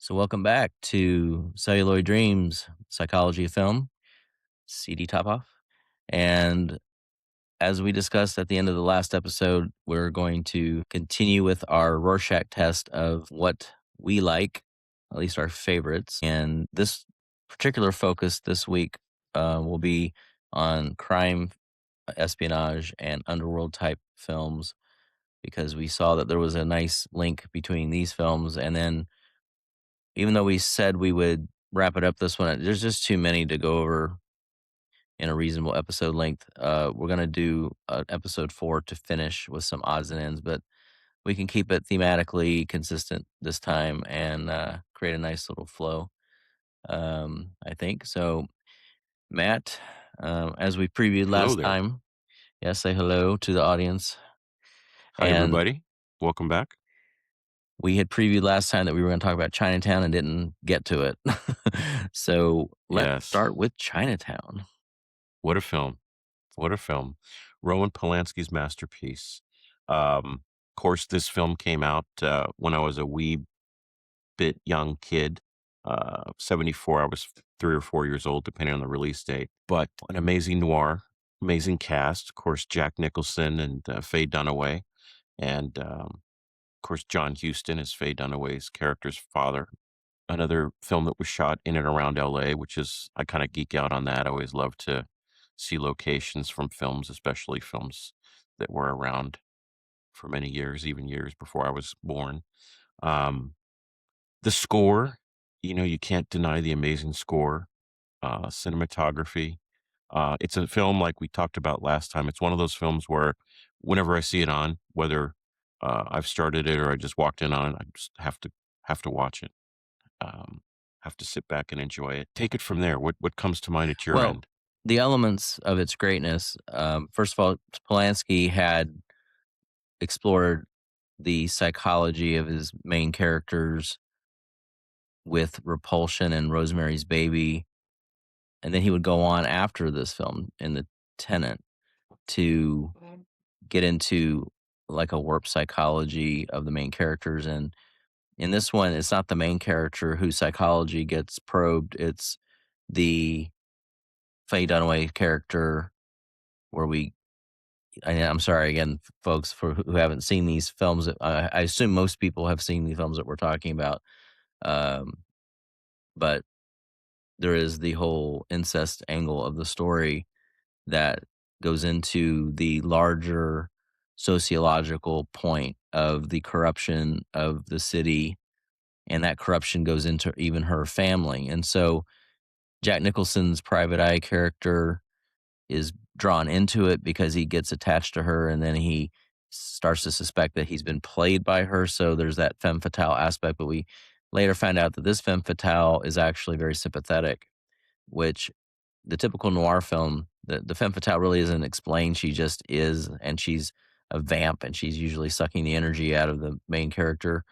So, welcome back to Celluloid Dreams, Psychology of Film, CD Top Off. And as we discussed at the end of the last episode, we're going to continue with our Rorschach test of what we like, at least our favorites. And this particular focus this week will be on crime, espionage, and underworld type films because we saw that there was a nice link between these films. And then even though we said we would wrap it up this one, there's just too many to go over in a reasonable episode length. We're gonna do episode 4 to finish with some odds and ends, but we can keep it thematically consistent this time and create a nice little flow. I think so. Matt, as we previewed Hello last there. time, yeah, say hello to the audience. Hi, And everybody. Welcome back. we had previewed last time that we were going to talk about Chinatown and didn't get to it. So let's Yes. start with Chinatown. What a film. What a film. Roman Polanski's masterpiece. Of course, this film came out when I was a wee bit young kid. 74, I was 3 or 4 years old, depending on the release date. But an amazing noir, amazing cast. Of course, Jack Nicholson and Faye Dunaway. And, of course, John Huston is Faye Dunaway's character's father. Another film that was shot in and around LA, which is I kinda geek out on that. I always love to see locations from films, especially films that were around for many years, even years before I was born. Um, the score, you can't deny the amazing score, cinematography. It's a film like we talked about last time. It's one of those films where whenever I see it on, whether, I've started it or I just walked in on it, I just have to watch it. um, have to sit back and enjoy it. Take it from there. What comes to mind at your Well, end? the elements of its greatness, first of all, Polanski had explored the psychology of his main characters with Repulsion and Rosemary's Baby, and then he would go on after this film in The Tenant to get into like a warped psychology of the main characters. And in this one, it's not the main character whose psychology gets probed, it's the Faye Dunaway character where I'm sorry again, folks, for who haven't seen these films. I assume most people have seen the films that we're talking about, um, but there is the whole incest angle of the story that goes into the larger sociological point of the corruption of the city, and that corruption goes into even her family. And so Jack Nicholson's private eye character is drawn into it because he gets attached to her, and then he starts to suspect that he's been played by her. So there's that femme fatale aspect, but we later find out that this femme fatale is actually very sympathetic, which the typical noir film, the femme fatale really isn't explained. She just is, and she's a vamp, and she's usually sucking the energy out of the main character.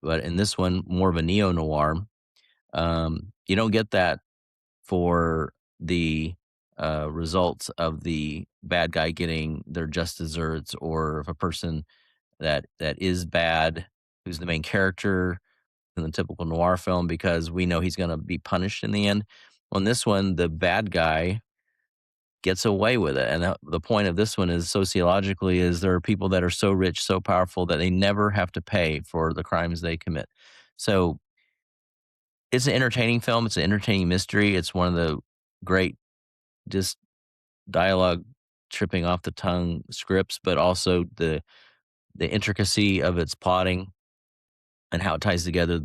But in this one, more of a neo noir, you don't get that for the results of the bad guy getting their just desserts, or if a person that is bad, who's the main character in the typical noir film, because we know he's going to be punished in the end. On this one, the bad guy gets away with it, and the point of this one is sociologically is there are people that are so rich, so powerful that they never have to pay for the crimes they commit. So it's an entertaining film. It's an entertaining mystery. It's one of the great just dialogue tripping off the tongue scripts, but also the intricacy of its plotting and how it ties together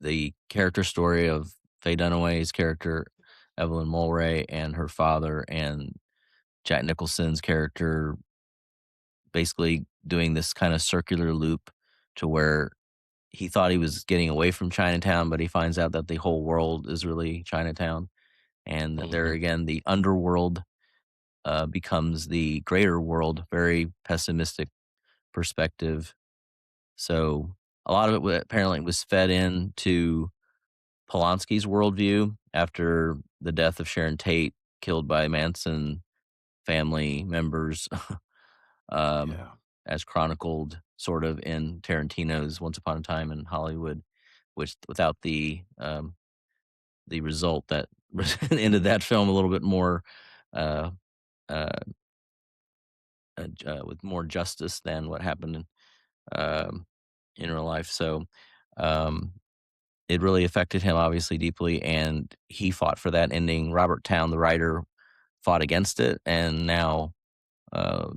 the character story of Faye Dunaway's character, Evelyn Mulwray, and her father, and Jack Nicholson's character basically doing this kind of circular loop to where he thought he was getting away from Chinatown, but he finds out that the whole world is really Chinatown. And there Mhm. again, the underworld becomes the greater world, very pessimistic perspective. So a lot of it apparently was fed into Polanski's worldview after the death of Sharon Tate, killed by Manson family members, um, Yeah. as chronicled sort of in Tarantino's Once Upon a Time in Hollywood. which without the result that ended that film a little bit more uh, uh, with more justice than what happened um, in real life. So um, it really affected him obviously deeply, and he fought for that ending. Robert Town, the writer, fought against it, and now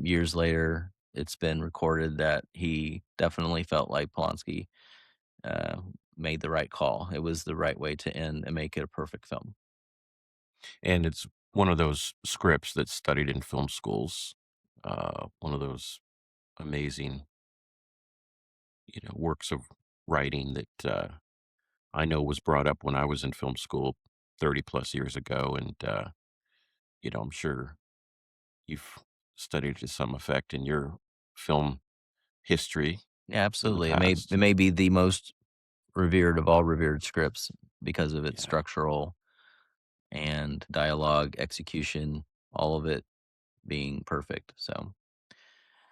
years later, it's been recorded that he definitely felt like Polanski uh, made the right call. It was the right way to end and make it a perfect film. And it's one of those scripts that's studied in film schools, one of those amazing, works of writing that, I know was brought up when I was in film school 30 plus years ago, and, I'm sure you've studied it to some effect in your film history Yeah, in the absolutely. It past. may be the most revered of all revered scripts because of its Yeah, structural and dialogue execution, all of it being perfect. So,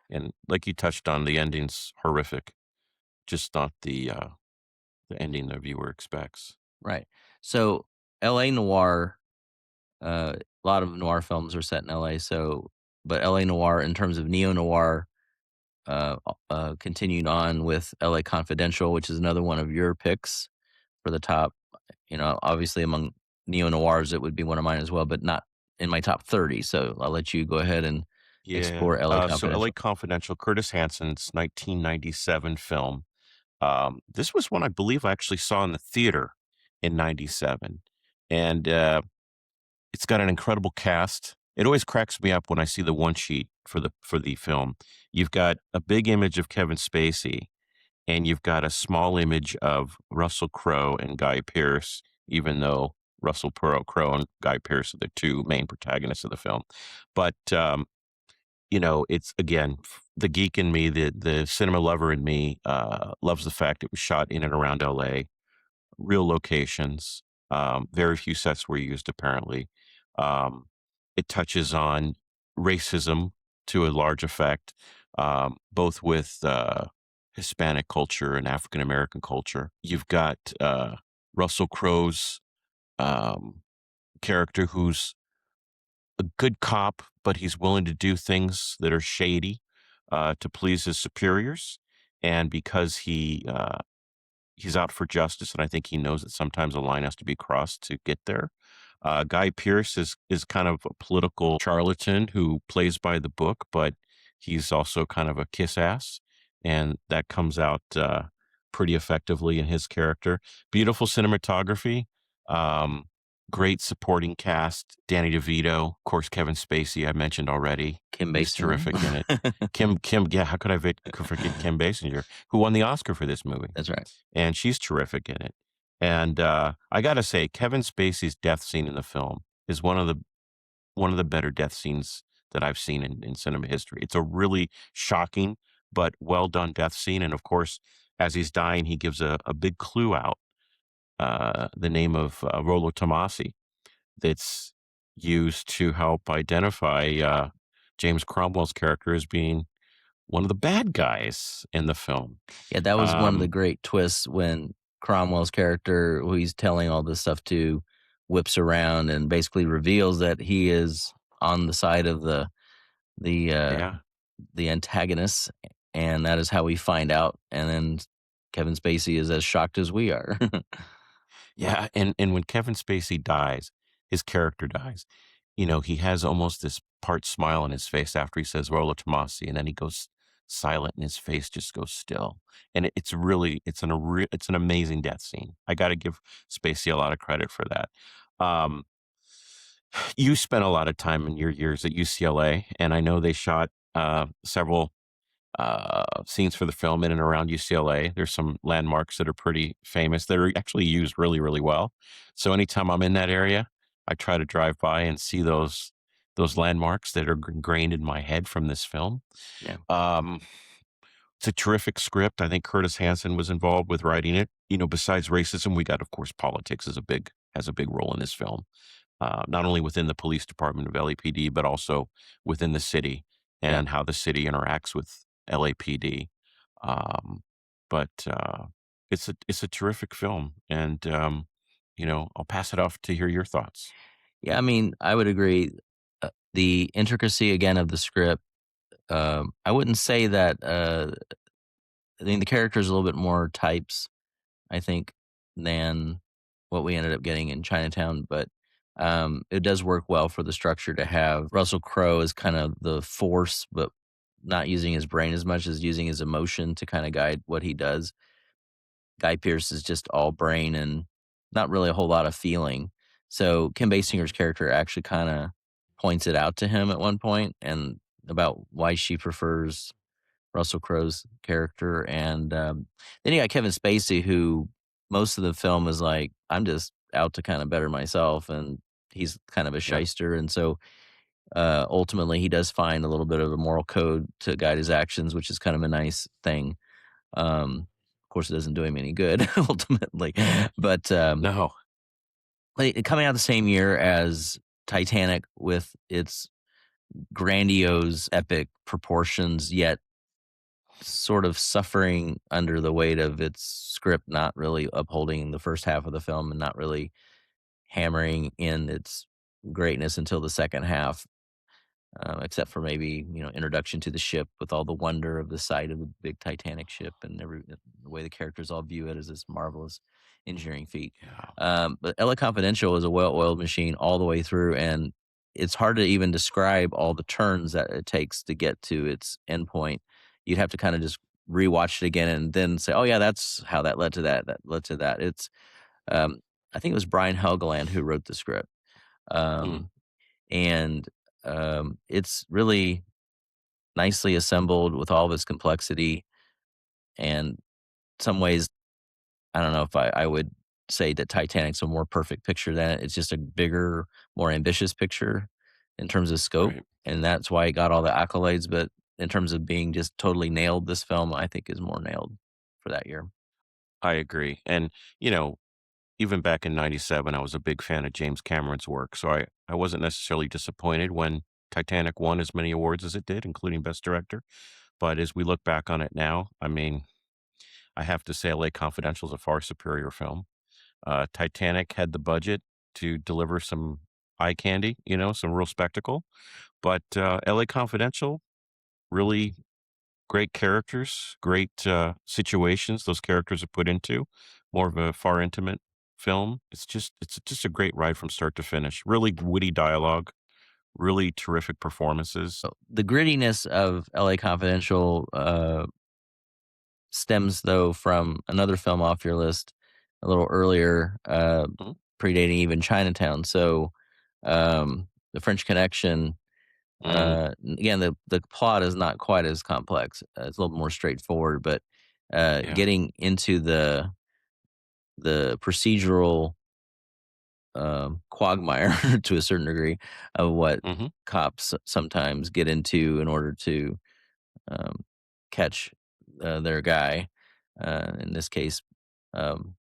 and like you touched on, the ending's horrific, just not the ending the viewer expects. right. So, LA noir, a lot of noir films are set in LA. So, but LA noir, in terms of neo noir, continued on with LA Confidential, which is another one of your picks for the top. Obviously among neo noirs, it would be one of mine as well, but not in my top 30. So I'll let you go ahead and Yeah. explore LA So LA Confidential. Confidential, Curtis Hanson's 1997 film. This was one I believe I actually saw in the theater in 97. And it's got an incredible cast. It always cracks me up when I see the one sheet for the film. You've got a big image of Kevin Spacey, and you've got a small image of Russell Crowe and Guy Pearce, even though Crowe and Guy Pearce are the two main protagonists of the film. But it's again the geek in me, the cinema lover in me, loves the fact it was shot in and around L.A., real locations. Very few sets were used, apparently. Um, it touches on racism to a large effect, both with Hispanic culture and African American culture. You've got Russell Crowe's um, character, who's a good cop, but he's willing to do things that are shady to please his superiors. And because he's out for justice, and I think he knows that sometimes a line has to be crossed to get there. Guy Pearce is kind of a political charlatan who plays by the book, but he's also kind of a kiss ass, and that comes out pretty effectively in his character. Beautiful cinematography, um, great supporting cast. Danny DeVito, of course, Kevin Spacey, I mentioned already. Kim He's Basinger. terrific in it. Yeah, how could I forget Kim Basinger, who won the Oscar for this movie? That's right. And she's terrific in it. And I gotta say, Kevin Spacey's death scene in the film is one of the better death scenes that I've seen in cinema history. It's a really shocking but well done death scene. And of course, as he's dying, he gives a big clue out, the name of Rollo Tomasi, that's used to help identify James Cromwell's character as being one of the bad guys in the film. Yeah, that was one of the Um, great twists when Cromwell's character, who he's telling all this stuff to, whips around and basically reveals that he is on the side of the uh, yeah. the antagonists, and that is how we find out. And then Kevin Spacey is as shocked as we are. Yeah, and when Kevin Spacey dies, his character dies, he has almost this part smile on his face after he says "Rollo Tomasi," and then he goes silent and his face just goes still. And it's really it's an amazing death scene. I gotta give Spacey a lot of credit for that. Um, you spent a lot of time in your years at UCLA, and I know they shot several scenes for the film in and around UCLA. There's some landmarks that are pretty famous that are actually used really, really well. So anytime I'm in that area, I try to drive by and see those landmarks that are ingrained in my head from this film. Yeah, Um, it's a terrific script. I think Curtis Hanson was involved with writing it. Besides racism, we got, of course, politics has a big role in this film. Not only within the police department of LAPD, but also within the city yeah. and how the city interacts with LAPD. Um, but it's a terrific film, and, I'll pass it off to hear your thoughts. Yeah, I mean, I would agree. The intricacy again of the script. I wouldn't say that. I mean, the characters a little bit more types, I think, than what we ended up getting in Chinatown. But it does work well for the structure to have Russell Crowe as kind of the force, but not using his brain as much as using his emotion to kind of guide what he does. Guy Pearce is just all brain and not really a whole lot of feeling. So Kim Basinger's character actually kind of points it out to him at one point and about why she prefers Russell Crowe's character. And then you got Kevin Spacey, who most of the film is like, I'm just out to kind of better myself. And he's kind of a Yeah. shyster. And so ultimately, he does find a little bit of a moral code to guide his actions, which is kind of a nice thing. Of course, it doesn't do him any good ultimately, but No. coming out the same year as Titanic with its grandiose, epic proportions, yet sort of suffering under the weight of its script, not really upholding the first half of the film and not really hammering in its greatness until the second half. Except for maybe introduction to the ship with all the wonder of the sight of the big Titanic ship and the way the characters all view it as this marvelous engineering feat. Yeah. But LA Confidential is a well-oiled machine all the way through, and it's hard to even describe all the turns that it takes to get to its endpoint. You'd have to kind of just rewatch it again and then say, "Oh yeah, that's how that led to that. That led to that." Um, I think it was Brian Helgeland who wrote the script. Mm, Um, and it's really nicely assembled with all of its complexity. And some ways, I don't know if I would say that Titanic's a more perfect picture than it. It's just a bigger, more ambitious picture in terms of scope, right. and that's why it got all the accolades. But in terms of being just totally nailed, this film I think is more nailed for that year. I agree, and, even back in '97, I was a big fan of James Cameron's work, so I wasn't necessarily disappointed when Titanic won as many awards as it did, including Best Director, but as we look back on it now, I mean, I have to say LA Confidential is a far superior film. Titanic had the budget to deliver some eye candy, some real spectacle, but, LA Confidential, really great characters, great, situations those characters are put into, more of a far intimate film. It's just a great ride from start to finish. Really witty dialogue, really terrific performances. So the grittiness of LA Confidential stems though from another film off your list a little earlier, Mhm. predating even Chinatown. So, The French Connection. Mm, Again, the plot is not quite as complex. It's a little more straightforward, but yeah. getting into the procedural quagmire to a certain degree of what Mhm. cops sometimes get into in order to um, catch their guy. In this case, um,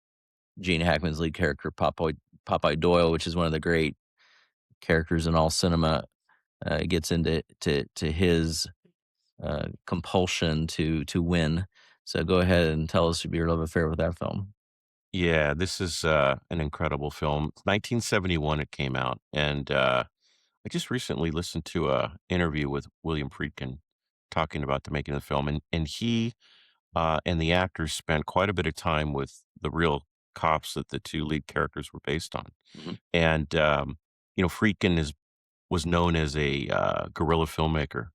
Gene Hackman's lead character, Popeye Doyle, which is one of the great characters in all cinema, gets into his compulsion to win. So go ahead and tell us your love affair with that film. Yeah, this is, an incredible film. 1971 it came out, and, I just recently listened to a interview with William Friedkin talking about the making of the film, and he and the actors spent quite a bit of time with the real cops that the two lead characters were based on. Mhm. And, Friedkin was known as a guerrilla filmmaker,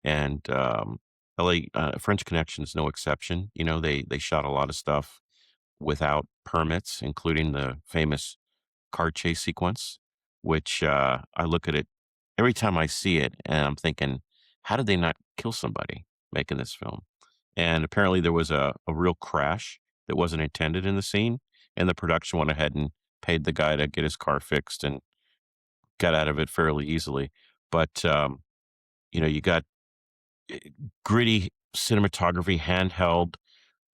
and LA French Connection is no exception. They shot a lot of stuff without permits, including the famous car chase sequence, which I look at it every time I see it, and I'm thinking, how did they not kill somebody making this film? And apparently there was a real crash that wasn't intended in the scene, and the production went ahead and paid the guy to get his car fixed and got out of it fairly easily. But, you got eh, gritty cinematography, handheld.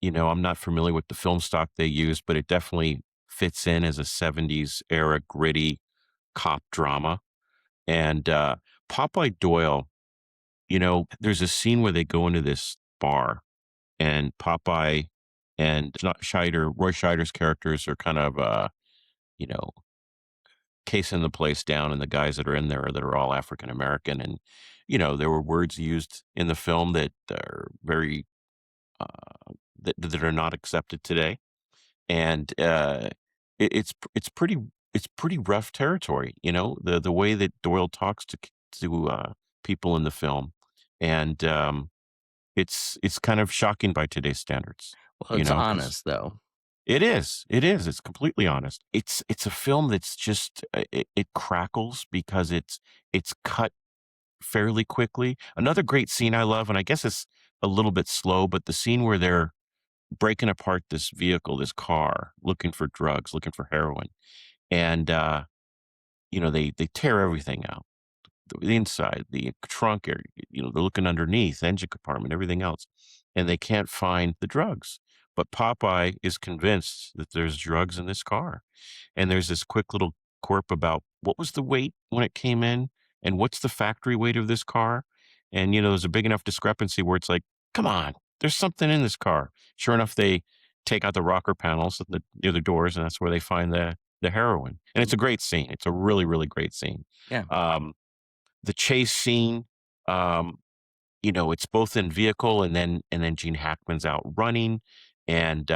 I'm not familiar with the film stock they used, but it definitely fits in as a '70s era gritty cop drama. And Popeye Doyle, there's a scene where they go into this bar and Popeye and it's not Scheider Roy Scheider's characters are kind of, you know, casing the place down, and the guys that are in there that are all African American, and, there were words used in the film that are very, that are not accepted today, and, it's pretty rough territory, the way that Doyle talks to people in the film, and, it's kind of shocking by today's standards, Well, it's because honest, though. it's completely honest. It's a film that's just, it crackles because it's cut fairly quickly. Another great scene I love, and I guess it's a little bit slow, but the scene where they're breaking apart this vehicle, this car, looking for drugs, looking for heroin, and, they tear everything out. The inside, the trunk area, they're looking underneath, engine compartment, everything else, and they can't find the drugs. But Popeye is convinced that there's drugs in this car. And there's this quick little quirk about what was the weight when it came in and what's the factory weight of this car. And, there's a big enough discrepancy where it's like, come on, there's something in this car. Sure enough, they take out the rocker panels at the other doors, and that's where they find the heroin. And it's Mm, a great scene. It's a really, really great scene. yeah. Um, the chase scene, um, it's both in vehicle, and then Gene Hackman's out running, and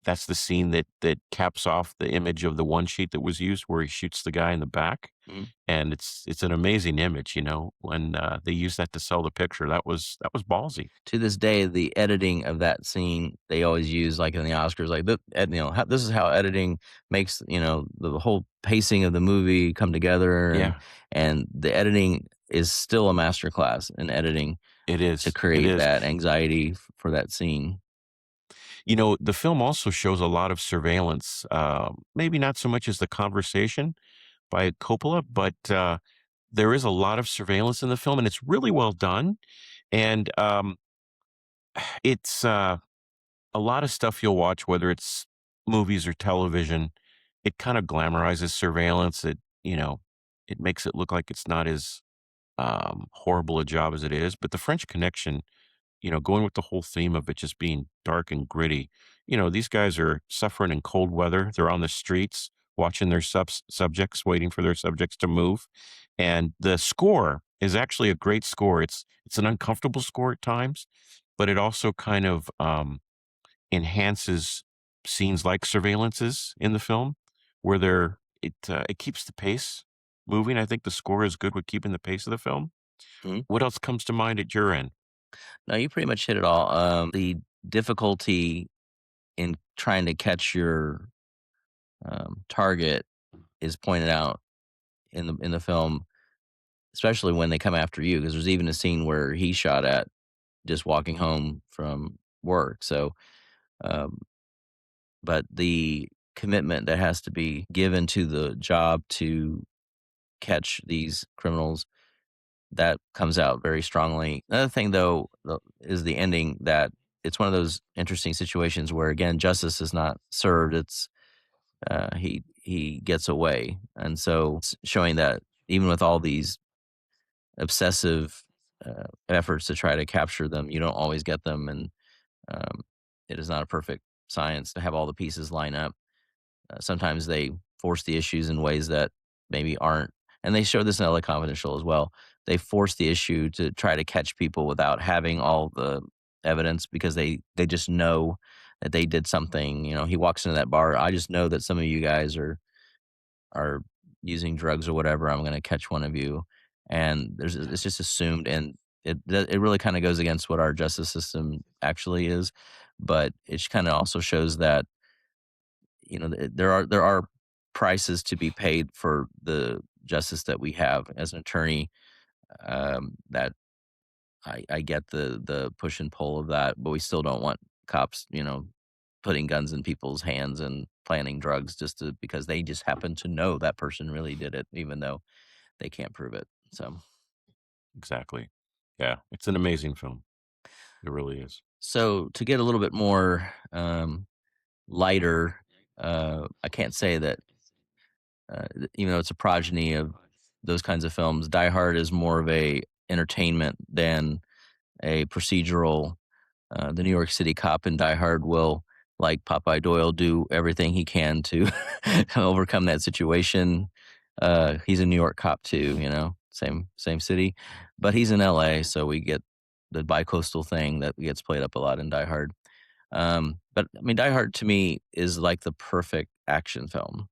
that's the scene that caps off the image of the one sheet that was used where he shoots the guy in the back, Mhm. and it's an amazing image, when, they used that to sell the picture. That was ballsy. To this day, the editing of that scene, they always use, like, in the Oscars, like, how this is how editing makes, the whole pacing of the movie come together, Yeah, and the editing is still a masterclass in editing it to is, it create is. that anxiety for that scene. The film also shows a lot of surveillance, maybe not so much as the conversation by Coppola, but, there is a lot of surveillance in the film, and it's really well done, and, it's, a lot of stuff you'll watch, whether it's movies or television, it kind of glamorizes surveillance. It makes it look like it's not as, horrible a job as it is. But The French Connection, going with the whole theme of it just being dark and gritty, these guys are suffering in cold weather. They're on the streets watching their subjects, waiting for their subjects to move. And the score is actually a great score. It's an uncomfortable score at times, but it also kind of, enhances scenes like surveillances in the film where it keeps the pace moving. I think the score is good with keeping the pace of the film. Mhm. What else comes to mind at your end? No, you pretty much hit it all. The difficulty in trying to catch your, target is pointed out in the film, especially when they come after you, because there's even a scene where he's shot at just walking home from work. So, um, but the commitment that has to be given to the job to catch these criminals, that comes out very strongly. Another thing, though, is the ending, that it's one of those interesting situations where, again, justice is not served. It's he gets away, and so it's showing that even with all these obsessive efforts to try to capture them, you don't always get them, and um, it is not a perfect science to have all the pieces line up. Sometimes they force the issues in ways that maybe aren't, and they show this in LA Confidential as well. They force the issue to try to catch people without having all the evidence, because they just know that they did something. He walks into that bar. I just know that some of you guys are using drugs or whatever. I'm going to catch one of you, and it's just assumed, and it really kind of goes against what our justice system actually is, but it kind of also shows that there are prices to be paid for the justice that we have. As an attorney, that I get the push and pull of that, but we still don't want cops, putting guns in people's hands and planting drugs because they just happen to know that person really did it, even though they can't prove it. So, Exactly. Yeah, it's an amazing film. It really is. to get a little bit more lighter, I can't say that, even though it's a progeny of those kinds of films, Die Hard is more of a entertainment than a procedural. The New York City cop in Die Hard will, like Popeye Doyle, do everything he can to overcome that situation. He's a New York cop too, same city, but he's in LA, so we get the bicoastal thing that gets played up a lot in Die Hard. But I mean, Die Hard to me is like the perfect action film.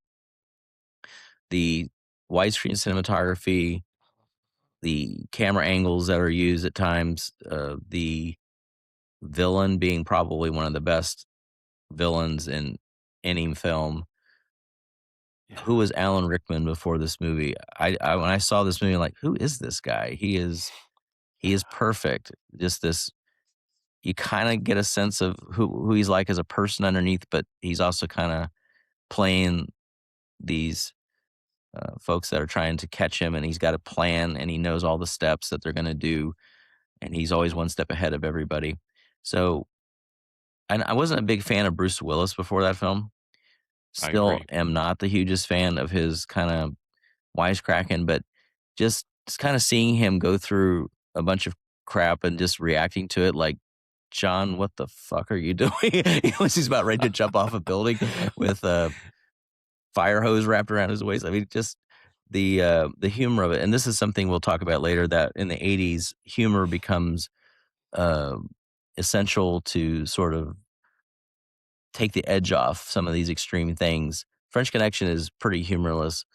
The widescreen cinematography, the camera angles that are used at times, the villain being probably one of the best villains in any film. Who Yeah. was Alan Rickman before this movie? I when I saw this movie, I'm like, who is this guy? He is perfect. Just this, you kind of get a sense of who he's like as a person underneath, but he's also kind of playing these folks that are trying to catch him, and he's got a plan, and he knows all the steps that they're going to do, and he's always one step ahead of everybody. So, and I wasn't a big fan of Bruce Willis before that film. I Still agree. am not the hugest fan of his kind of wisecracking, but just kind of seeing him go through a bunch of crap and just reacting to it like, John, what the fuck are you doing? He's about ready to jump off a building with a fire hose wrapped around his waist. I mean, just the humor of it. And this is something we'll talk about later, that in the 80s, humor becomes uh, essential to sort of take the edge off some of these extreme things. French Connection is pretty humorless,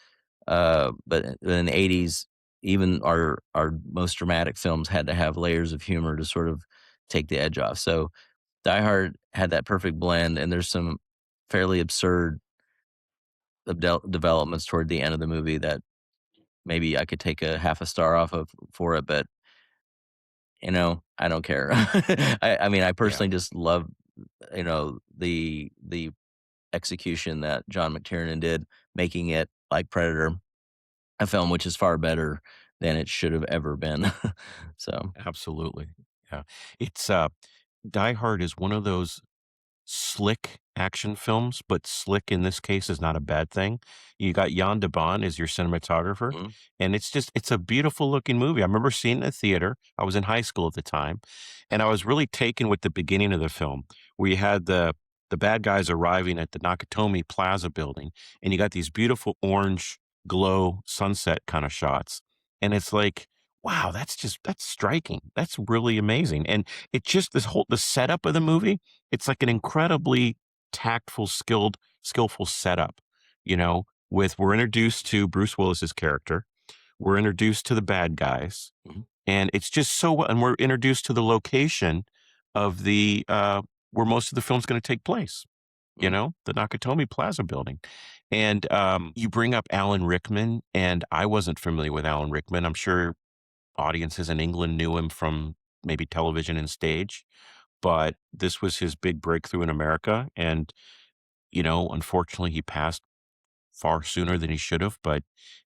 but in the 80s, even our most dramatic films had to have layers of humor to sort of take the edge off. So Die Hard had that perfect blend, and there's some fairly absurd developments toward the end of the movie that maybe I could take a half a star off of for it, but I don't care. I mean, I Yeah, personally just love, the execution that John McTiernan did, making it like Predator, a film which is far better than it should have ever been. So, absolutely. Yeah. It's Die Hard is one of those slick action films, but slick in this case is not a bad thing. You got Jan de Bont as your cinematographer, mhm, and it's a beautiful looking movie. I remember seeing it in the theater. I was in high school at the time, and I was really taken with the beginning of the film, where you had the bad guys arriving at the Nakatomi Plaza building, and you got these beautiful orange glow sunset kind of shots, and it's like, wow, that's striking. That's really amazing, and it just the setup of the movie, it's like an incredibly tactful, skillful setup, with we're introduced to Bruce Willis's character, we're introduced to the bad guys, mhm, and it's just so well, and we're introduced to the location of the where most of the film's going to take place, mhm, the Nakatomi Plaza building. And you bring up Alan Rickman, and I wasn't familiar with Alan Rickman. I'm sure audiences in England knew him from maybe television and stage, but this was his big breakthrough in America. And, unfortunately, he passed far sooner than he should have, but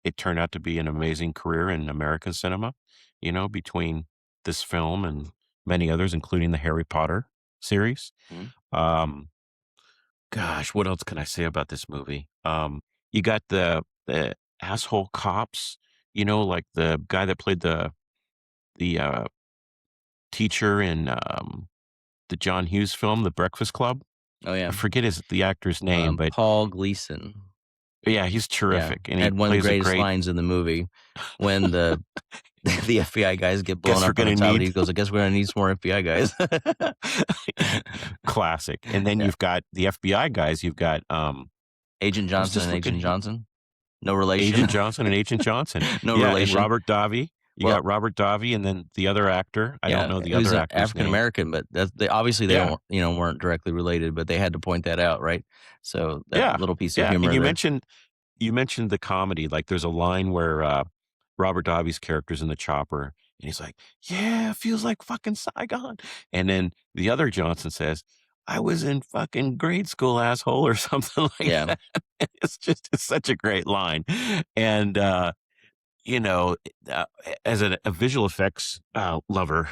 it turned out to be an amazing career in American cinema, between this film and many others, including the Harry Potter series. mhm. Um, Gosh, what else can I say about this movie? You got the asshole cops, like the guy that played the teacher in the John Hughes film, The Breakfast Club. Oh, I yeah. forget the actor's name, but Paul Gleason. yeah, he's Yeah, terrific, and he had one of the plays a greatest great. lines in the movie when the FBI guys get blown Guess we're up on the gonna top, and need. he goes, "I guess we're gonna need some more FBI guys." Yeah, classic. And then Yeah. you've got the FBI guys. You've got Agent I was Johnson just and looking Agent here, Johnson? No relation? Agent Johnson and Agent Johnson. No Yeah, and relation? Robert Davi. You Well, got Robert Davi, and then the other actor. I don't yeah, know the who's other an actor's African name. American, but that's they obviously they Yeah, don't, weren't directly related, but they had to point that out, right? So, that yeah, little piece of yeah. And humor there. you mentioned the comedy. Like there's a line where Robert Davi's character's in the chopper, and he's like, "Yeah, it feels like fucking Saigon." And then the other Johnson says, "I was in fucking grade school, asshole," or something like Yeah. that. It's such a great line, and you know, as a visual effects lover,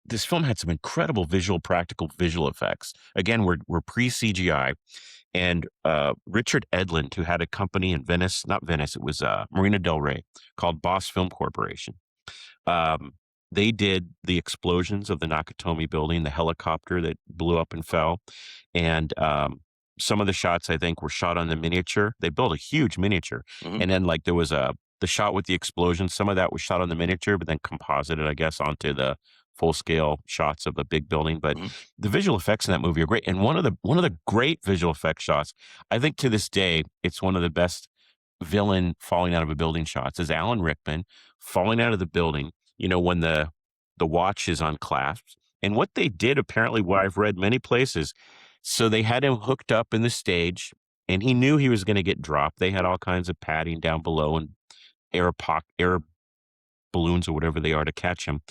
this film had some incredible practical visual effects. Again, we're pre CGI, and Richard Edlund, who had a company in Venice, not Venice, it was Marina Del Rey, called Boss Film Corporation. they did the explosions of the Nakatomi building, the helicopter that blew up and fell, and, some of the shots, I think, were shot on the miniature. They built a huge miniature, Mhm, and then, like, there was the shot with the explosion, some of that was shot on the miniature, but then composited, I guess, onto the full-scale shots of the big building, but mhm. the visual effects in that movie are great, and one of the great visual effects shots, I think to this day, it's one of the best villain falling out of a building shots, is Alan Rickman falling out of the building, when the watch is unclasped. And what they did, apparently, what I've read many places, so they had him hooked up in the stage, and he knew he was gonna get dropped. They had all kinds of padding down below and air balloons or whatever they are to catch him.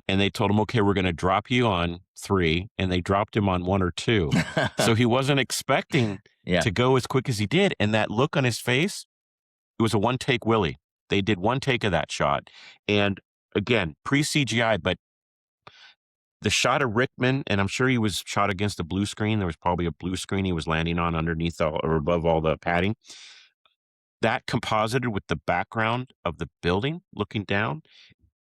And they told him, "Okay, we're gonna drop you on 3," and they dropped him on 1 or 2. So he wasn't expecting Yeah, to go as quick as he did, and that look on his face, it was a one-take Willie. They did 1 take of that shot, and again, pre-CGI, but the shot of Rickman, and I'm sure he was shot against a blue screen. There was probably a blue screen he was landing on underneath all or above all the padding. That composited with the background of the building looking down,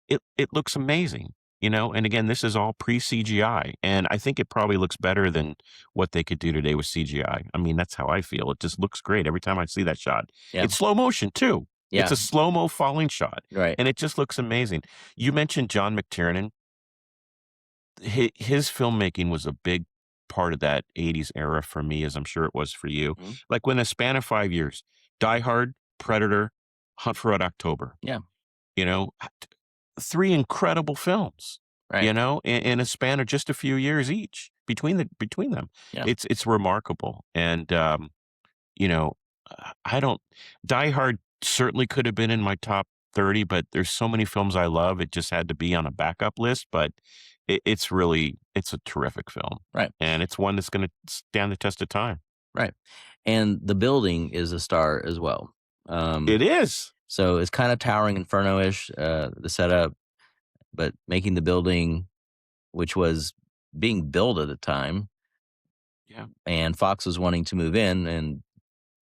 it looks amazing, and again, this is all pre-CGI, and I think it probably looks better than what they could do today with CGI. I mean, that's how I feel. It just looks great every time I see that shot. yeah, It's slow motion too. It's yeah, a slow-mo falling shot, right. and it just looks amazing. You mentioned John McTiernan. His filmmaking was a big part of that '80s era for me, as I'm sure it was for you. Mhm, Like, within a span of 5 years, Die Hard, Predator, Hunt for Red October, yeah, you know? 3 incredible films, right, in a span of just a few years each between them. yeah, It's remarkable, and, you know, I don't Die Hard certainly could have been in my top 30, but there's so many films I love, it just had to be on a backup list, but it's a terrific film, right, and it's one that's gonna stand the test of time. right. And the building is a star as well. It is! So it's kinda towering inferno-ish, the setup, but making the building, which was being built at the time, Yeah. and Fox was wanting to move in, and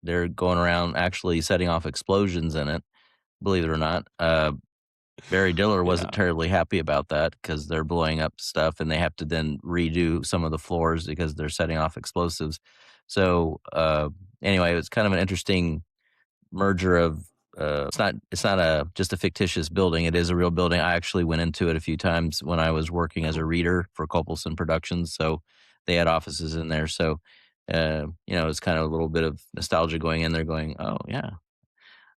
they're going around actually setting off explosions in it, believe it or not. Barry Diller wasn't Yeah. terribly happy about that because 'cause they're blowing up stuff, and they have to then redo some of the floors because they're setting off explosives. So, anyway, it was kind of an interesting merger of, it's not a just a fictitious building, it is a real building. I actually went into it a few times when I was working as a Oh, reader for Copelson Productions, so they had offices in there. So, it's kind of a little bit of nostalgia going in there going, "Oh, yeah."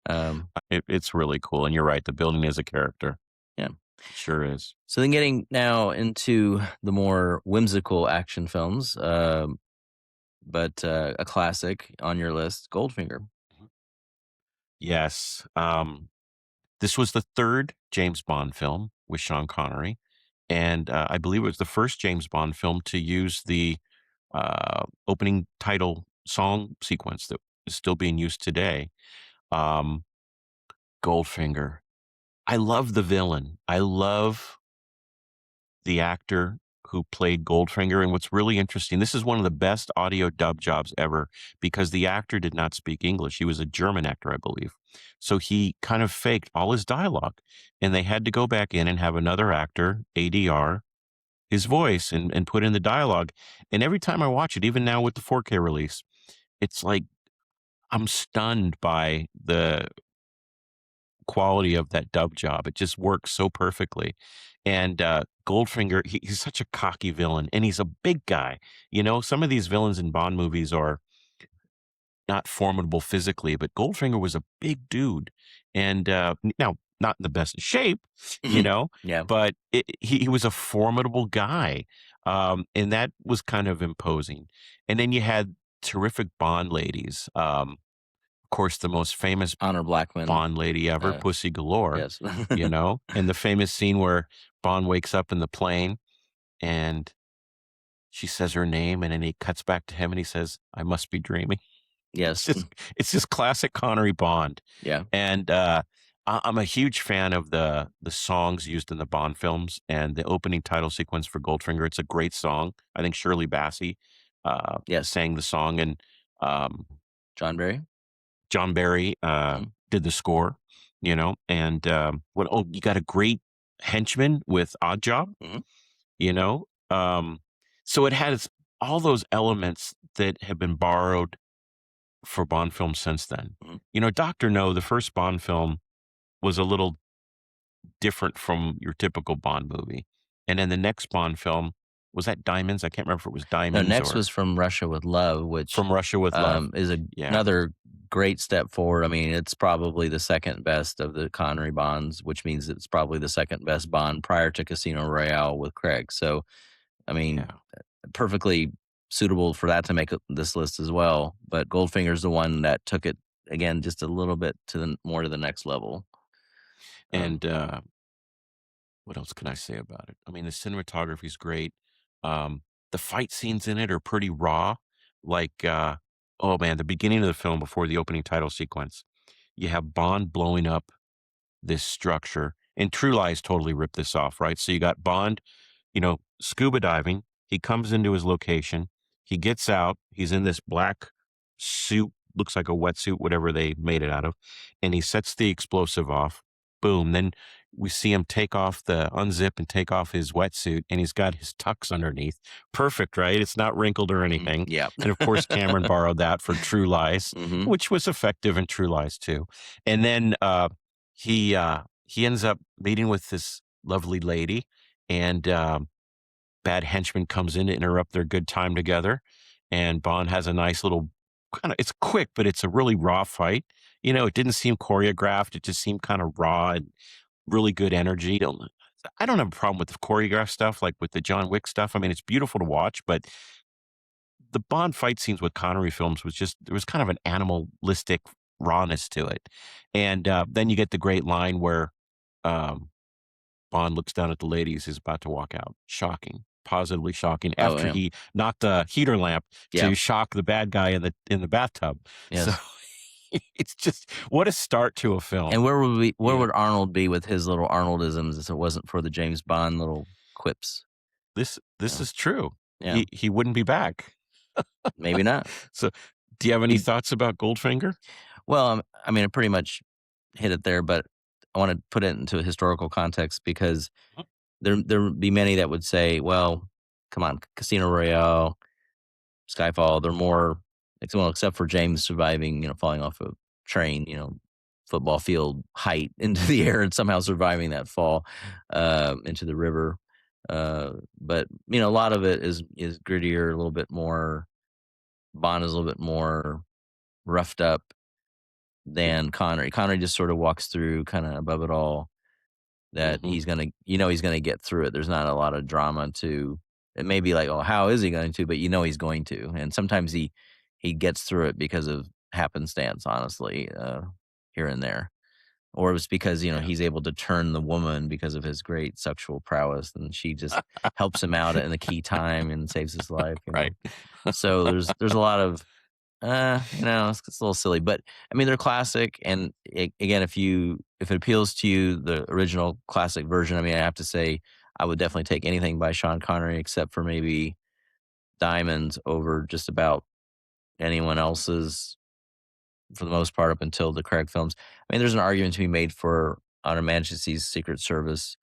Um, it's really cool, and you're right, the building is a character. yeah. It sure is. So then getting now into the more whimsical action films, but, a classic on your list, Goldfinger. Yes, this was the 3rd James Bond film with Sean Connery, and, I believe it was the first James Bond film to use the, opening title song sequence that is still being used today. Um, Goldfinger. I love the villain. I love the actor who played Goldfinger, and what's really interesting, this is one of the best audio dub jobs ever because the actor did not speak English. He was a German actor, I believe. So he kind of faked all his dialogue, and they had to go back in and have another actor, ADR, his voice and put in the dialogue. And every time I watch it, even now with the 4K release, it's like I'm stunned by the quality of that dub job. It just works so perfectly. And Goldfinger, he's such a cocky villain, and he's a big guy. Some of these villains in Bond movies are not formidable physically, but Goldfinger was a big dude, and now not in the best of shape, you Mhm. know, Yeah. but he was a formidable guy, and that was kind of imposing. And then you had terrific Bond ladies. Of course, the most famous Honor Blackman, Bond lady ever, uh, Pussy Galore, yes. and the famous scene where Bond wakes up in the plane and she says her name, and then he cuts back to him and he says, "I must be dreaming." It's Yes. just it's just classic Connery Bond. Yeah. And I'm a huge fan of the songs used in the Bond films and the opening title sequence for Goldfinger. It's a great song. I think Shirley Bassey Yes. sang the song, and um, John Barry? John Barry Mhm. did the score, and you got a great henchman with Odd Job, Mhm, you know? So it has all those elements that have been borrowed for Bond films since then. mhm. Doctor No, the first Bond film, was a little different from your typical Bond movie. And then the next Bond film, was that Diamonds? I can't remember if it was No, Diamonds next or was From Russia with Love, which, From Russia with Love. is Yeah, another great step forward. I mean, it's probably the second best of the Connery Bonds, which means it's probably the second best Bond prior to Casino Royale with Craig. So, I mean, yeah. perfectly suitable for that to make this list as well. But Goldfinger's the one that took it again just a little bit to the more to the next level. Um, And what else can I say about it? I mean, the cinematography is great. Um, the fight scenes in it are pretty raw. Like, oh man, the beginning of the film before the opening title sequence, you have Bond blowing up this structure. And True Lies totally ripped this off, right? So you got Bond, scuba diving. He comes into his location. He gets out. He's in this black suit, looks like a wetsuit, whatever they made it out of. And he sets the explosive off. Boom. Then we see him unzip and take off his wetsuit, and he's got his tux underneath. Perfect, right? It's not wrinkled or mhm, anything. yeah. And of course, Cameron borrowed that for True Lies, Hmm. which was effective in True Lies too. And then he ends up meeting with this lovely lady, and bad henchman comes in to interrupt their good time together. And Bond has a nice little it's quick, but it's a really raw fight. It didn't seem choreographed. It just seemed kind of raw and really good energy. I don't have a problem with the choreographed stuff, like with the John Wick stuff. I mean, it's beautiful to watch, but the Bond fight scenes with Connery films there was kind of an animalistic rawness to it. And then you get the great line where um, Bond looks down at the ladies, is about to walk out. Shocking, positively shocking. Oh, After yeah. he knocked the heater lamp Yeah. to shock the bad guy in the bathtub. So Yes. it's just what a start to a And film. where Yeah, would Arnold be with his little Arnoldisms if it wasn't for the James Bond little quips? this Yeah. is true. Yeah. He wouldn't be back. Maybe not. So, do you have any He thoughts about Goldfinger? Well, I mean, I pretty much hit it there, but I wanna put it into a historical context because Mhm, there would be many that would say, "Well, come on, Casino Royale, Skyfall, they're more," well, except for James surviving, falling off a train, football field height into the air and somehow surviving that fall, into the river. But, a lot of it is grittier, a little bit more. Bond is a little bit more roughed up yeah. than Connery. Connery just sort of walks through kinda above it all, that Mhm. he's gonna get through it. There's not a lot of drama to it. May be like, "Oh, how is he going to?" But he's going to, and sometimes he gets through it because of happenstance, honestly, here and there. Or it's because, Yeah. he's able to turn the woman because of his great sexual prowess, and she just helps him out in the key time and saves his life. Right. So there's a lot of it's a little silly, but I mean, they're classic. And again, if it appeals to you, the original classic version, I mean, I have to say, I would definitely take anything by Sean Connery except for maybe Diamonds over just about anyone else's for the most part up until the Craig films. I mean, there's an argument to be made for On Her Majesty's Secret Service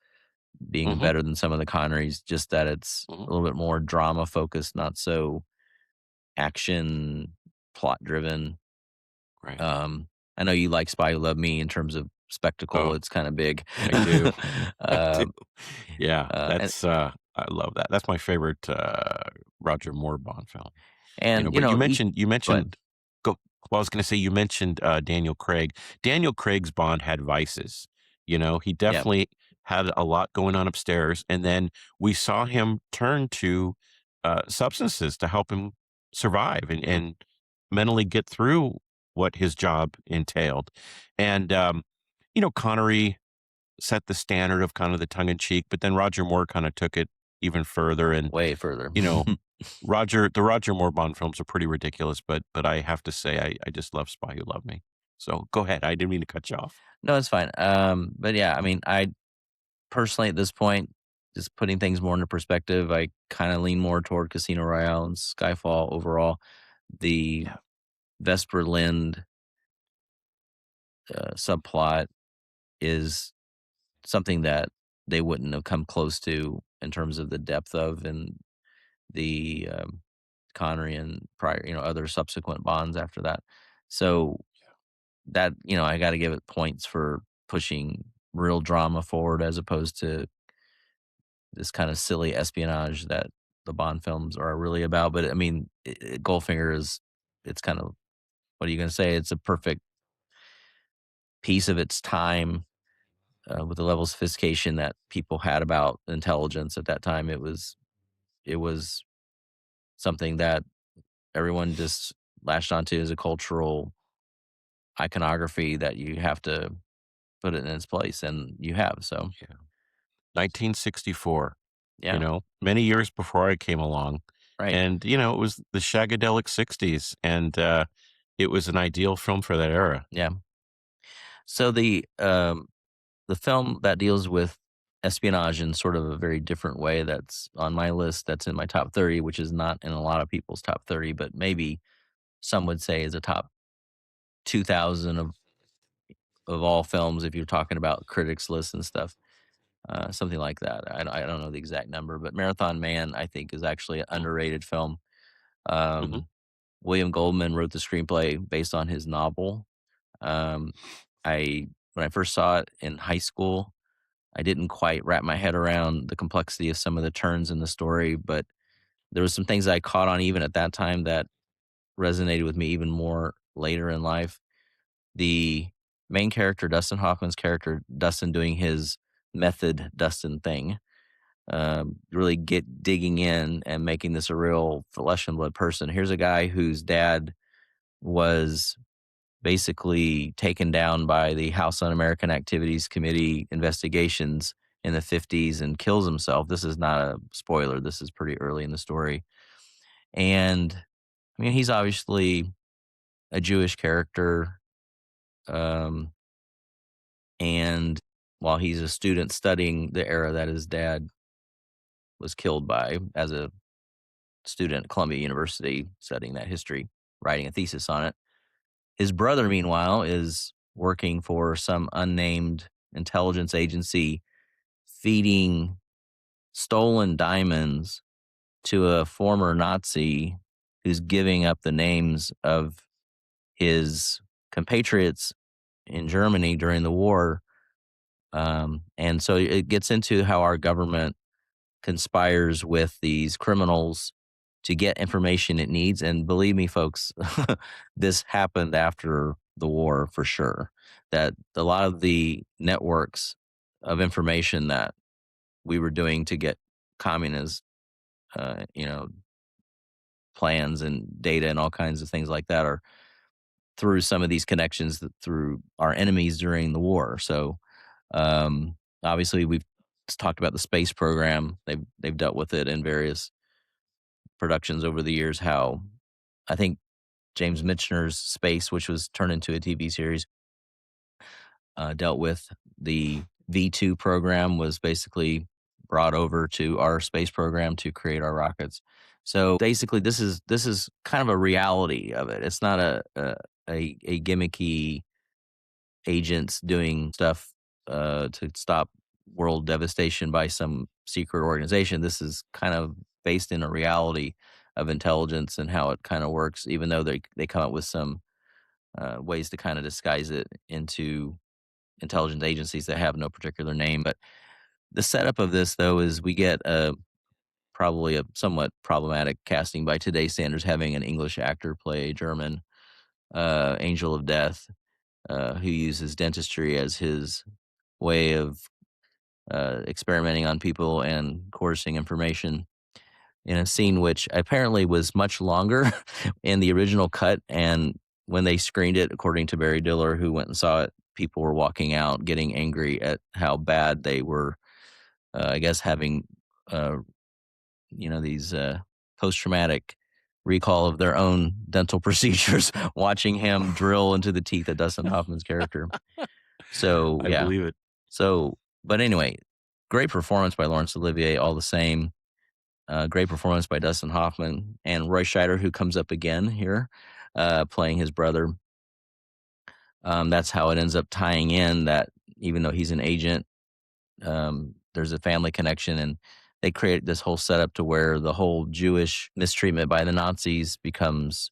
being Mhm, better than some of the Connerys, just that it's mhm. a little bit more drama focused, not so action plot driven. Right. Um, I know you like Spy Who Loved Me in terms of spectacle, Oh, it's kinda big. I do. I do. Um, Yeah, and I love that. That's my favorite, Roger Moore Bond film. and, But each you go ahead. mentioned go well, I was gonna say you mentioned, Daniel Craig. Daniel Craig's Bond had vices, he Yeah, definitely had a lot going on upstairs, and then we saw him turn to, substances to help him survive mhm, and mentally get through what his job entailed. And, Connery set the standard of kind of the tongue in cheek, but then Roger Moore kind of took it even further. And, way further. you know, the Roger Moore Bond films are pretty ridiculous, but I have to say I just love Spy Who Loved Me. So go ahead. I didn't mean to cut you off. No, it's fine. But yeah, I mean, I personally, at this point, just putting things more into perspective, I kinda lean more toward Casino Royale and Skyfall overall. The Yeah. Vesper Lind, subplot is something that they wouldn't have come close to in terms of the depth of and the Connery and prior, other subsequent Bonds after that. So that, I got to give it points for pushing real drama forward as opposed to this kind of silly espionage that the Bond films are really about. But I mean, Goldfinger is, it's kind of, what are you going to say? It's a perfect piece of its time with the level of sophistication that people had about intelligence at that time. It was something that everyone just latched onto as a cultural iconography that you have to put it in its place, and you have. So, Yeah. 1964, yeah, many years before I came along. right, And, it was the shagadelic 60s, and it was an ideal film for that era. yeah. So the film that deals with espionage in sort of a very different way that's on my list, that's in my top 30, which is not in a lot of people's top 30, but maybe some would say is a top 2,000 of all films if you're talking about critics lists and stuff. Something like that. I don't know the exact number, but Marathon Man, I think, is actually an underrated film. Mm-hmm. Um, William Goldman wrote the screenplay based on his novel. Um, I when I first saw it in high school, I didn't quite wrap my head around the complexity of some of the turns in the story, but there was some things I caught on even at that time that resonated with me even more later in life. The main character, Dustin Hoffman's character, Dustin doing his method Dustin thing, really get digging in and making this a real flesh and blood person. Here's a guy whose dad was basically taken down by the House Un-American Activities Committee investigations in the 50s and kills himself. This is not a spoiler. This is pretty early in the story. And I mean, he's obviously a Jewish character. Um, and while he's a student studying the era that his dad was killed by as a student at Columbia University studying that history, writing a thesis on it. His brother, meanwhile, is working for some unnamed intelligence agency feeding stolen diamonds to a former Nazi who's giving up the names of his compatriots in Germany during the war. And so it gets into how our government conspires with these criminals to get information it needs. And believe me, folks, this happened after the war for sure. That a lot of the networks of information that we were doing to get communist, uh, you know, plans and data and all kinds of things like that are through some of these connections through our enemies during the war. So obviously, we've talked about the space program. They've dealt with it in various productions over the years. How I think James Michener's Space, which was turned into a TV series, dealt with the V2 program, was basically brought over to our space program to create our rockets. So basically, this is kind of a reality of it. It's not a gimmicky agents doing stuff to stop world devastation by some secret organization. This is kind of based in a reality of intelligence and how it kind of works, even though they come up with some ways to kind of disguise it into intelligence agencies that have no particular name. But the setup of this, though, is we get probably a somewhat problematic casting by today's standards, having an English actor play a German angel of death who uses dentistry as his way of experimenting on people and coercing information in a scene which apparently was much longer in the original cut. And when they screened it, according to Barry Diller, who went and saw it, people were walking out getting angry at how bad they were, I guess, having, uh, these post traumatic recall of their own dental procedures, watching him drill into the teeth of Dustin Hoffman's character. So, I yeah. believe it. So, but anyway, great performance by Laurence Olivier, all the same. Great performance by Dustin Hoffman and Roy Scheider, who comes up again here, playing his brother. That's how it ends up tying in that even though he's an agent, there's a family connection, and they create this whole setup to where the whole Jewish mistreatment by the Nazis becomes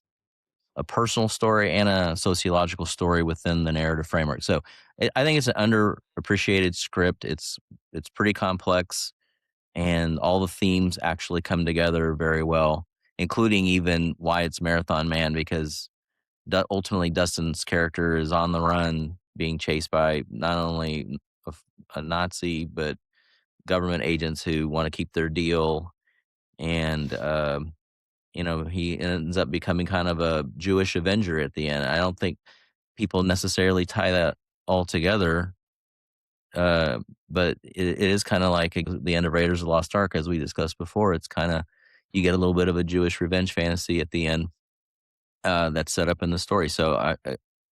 a personal story and a sociological story within the narrative framework. So I think it's an underappreciated script. It's pretty complex, and all the themes actually come together very well, including even why it's Marathon Man, because ultimately Dustin's character is on the run, being chased by not only a Nazi but government agents who want to keep their deal, and he ends up becoming kind of a Jewish Avenger at the end. I don't think people necessarily tie that all together, but it is kind of like the end of Raiders of the Lost Ark, as we discussed before. It's kind of, you get a little bit of a Jewish revenge fantasy at the end, that's set up in the story. So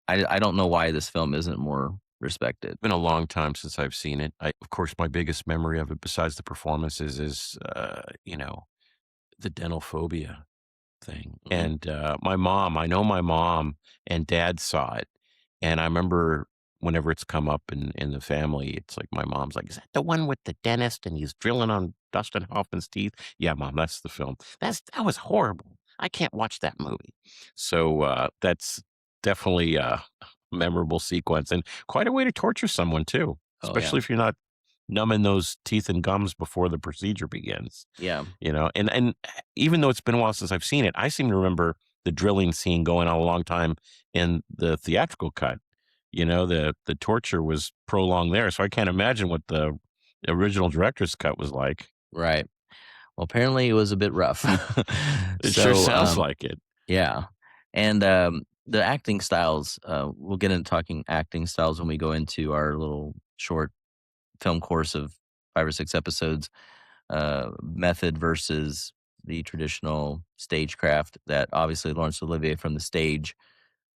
I don't know why this film isn't more respected. Been a long time since I've seen it. Of course, my biggest memory of it, besides the performances, is the dental phobia thing. Mhm. And I know my mom and dad saw it, and I remember whenever it's come up in the family, it's like my mom's like, "Is that the one with the dentist and he's drilling on Dustin Hoffman's teeth?" Yeah, mom, that's the film. That was horrible. I can't watch that movie. So that's definitely a memorable sequence and quite a way to torture someone too, Oh yeah, especially if you're not numbing those teeth and gums before the procedure begins. yeah, And even though it's been a while since I've seen it, I seem to remember the drilling scene going on a long time in the theatrical cut. The torture was prolonged there, so I can't imagine what the original director's cut was like. right. Well, apparently it was a bit rough. It sure so sounds like it. yeah, and the acting styles. We'll get into talking acting styles when we go into our little short film course of 5 or 6 episodes. Method versus the traditional stagecraft. That obviously Laurence Olivier from the stage.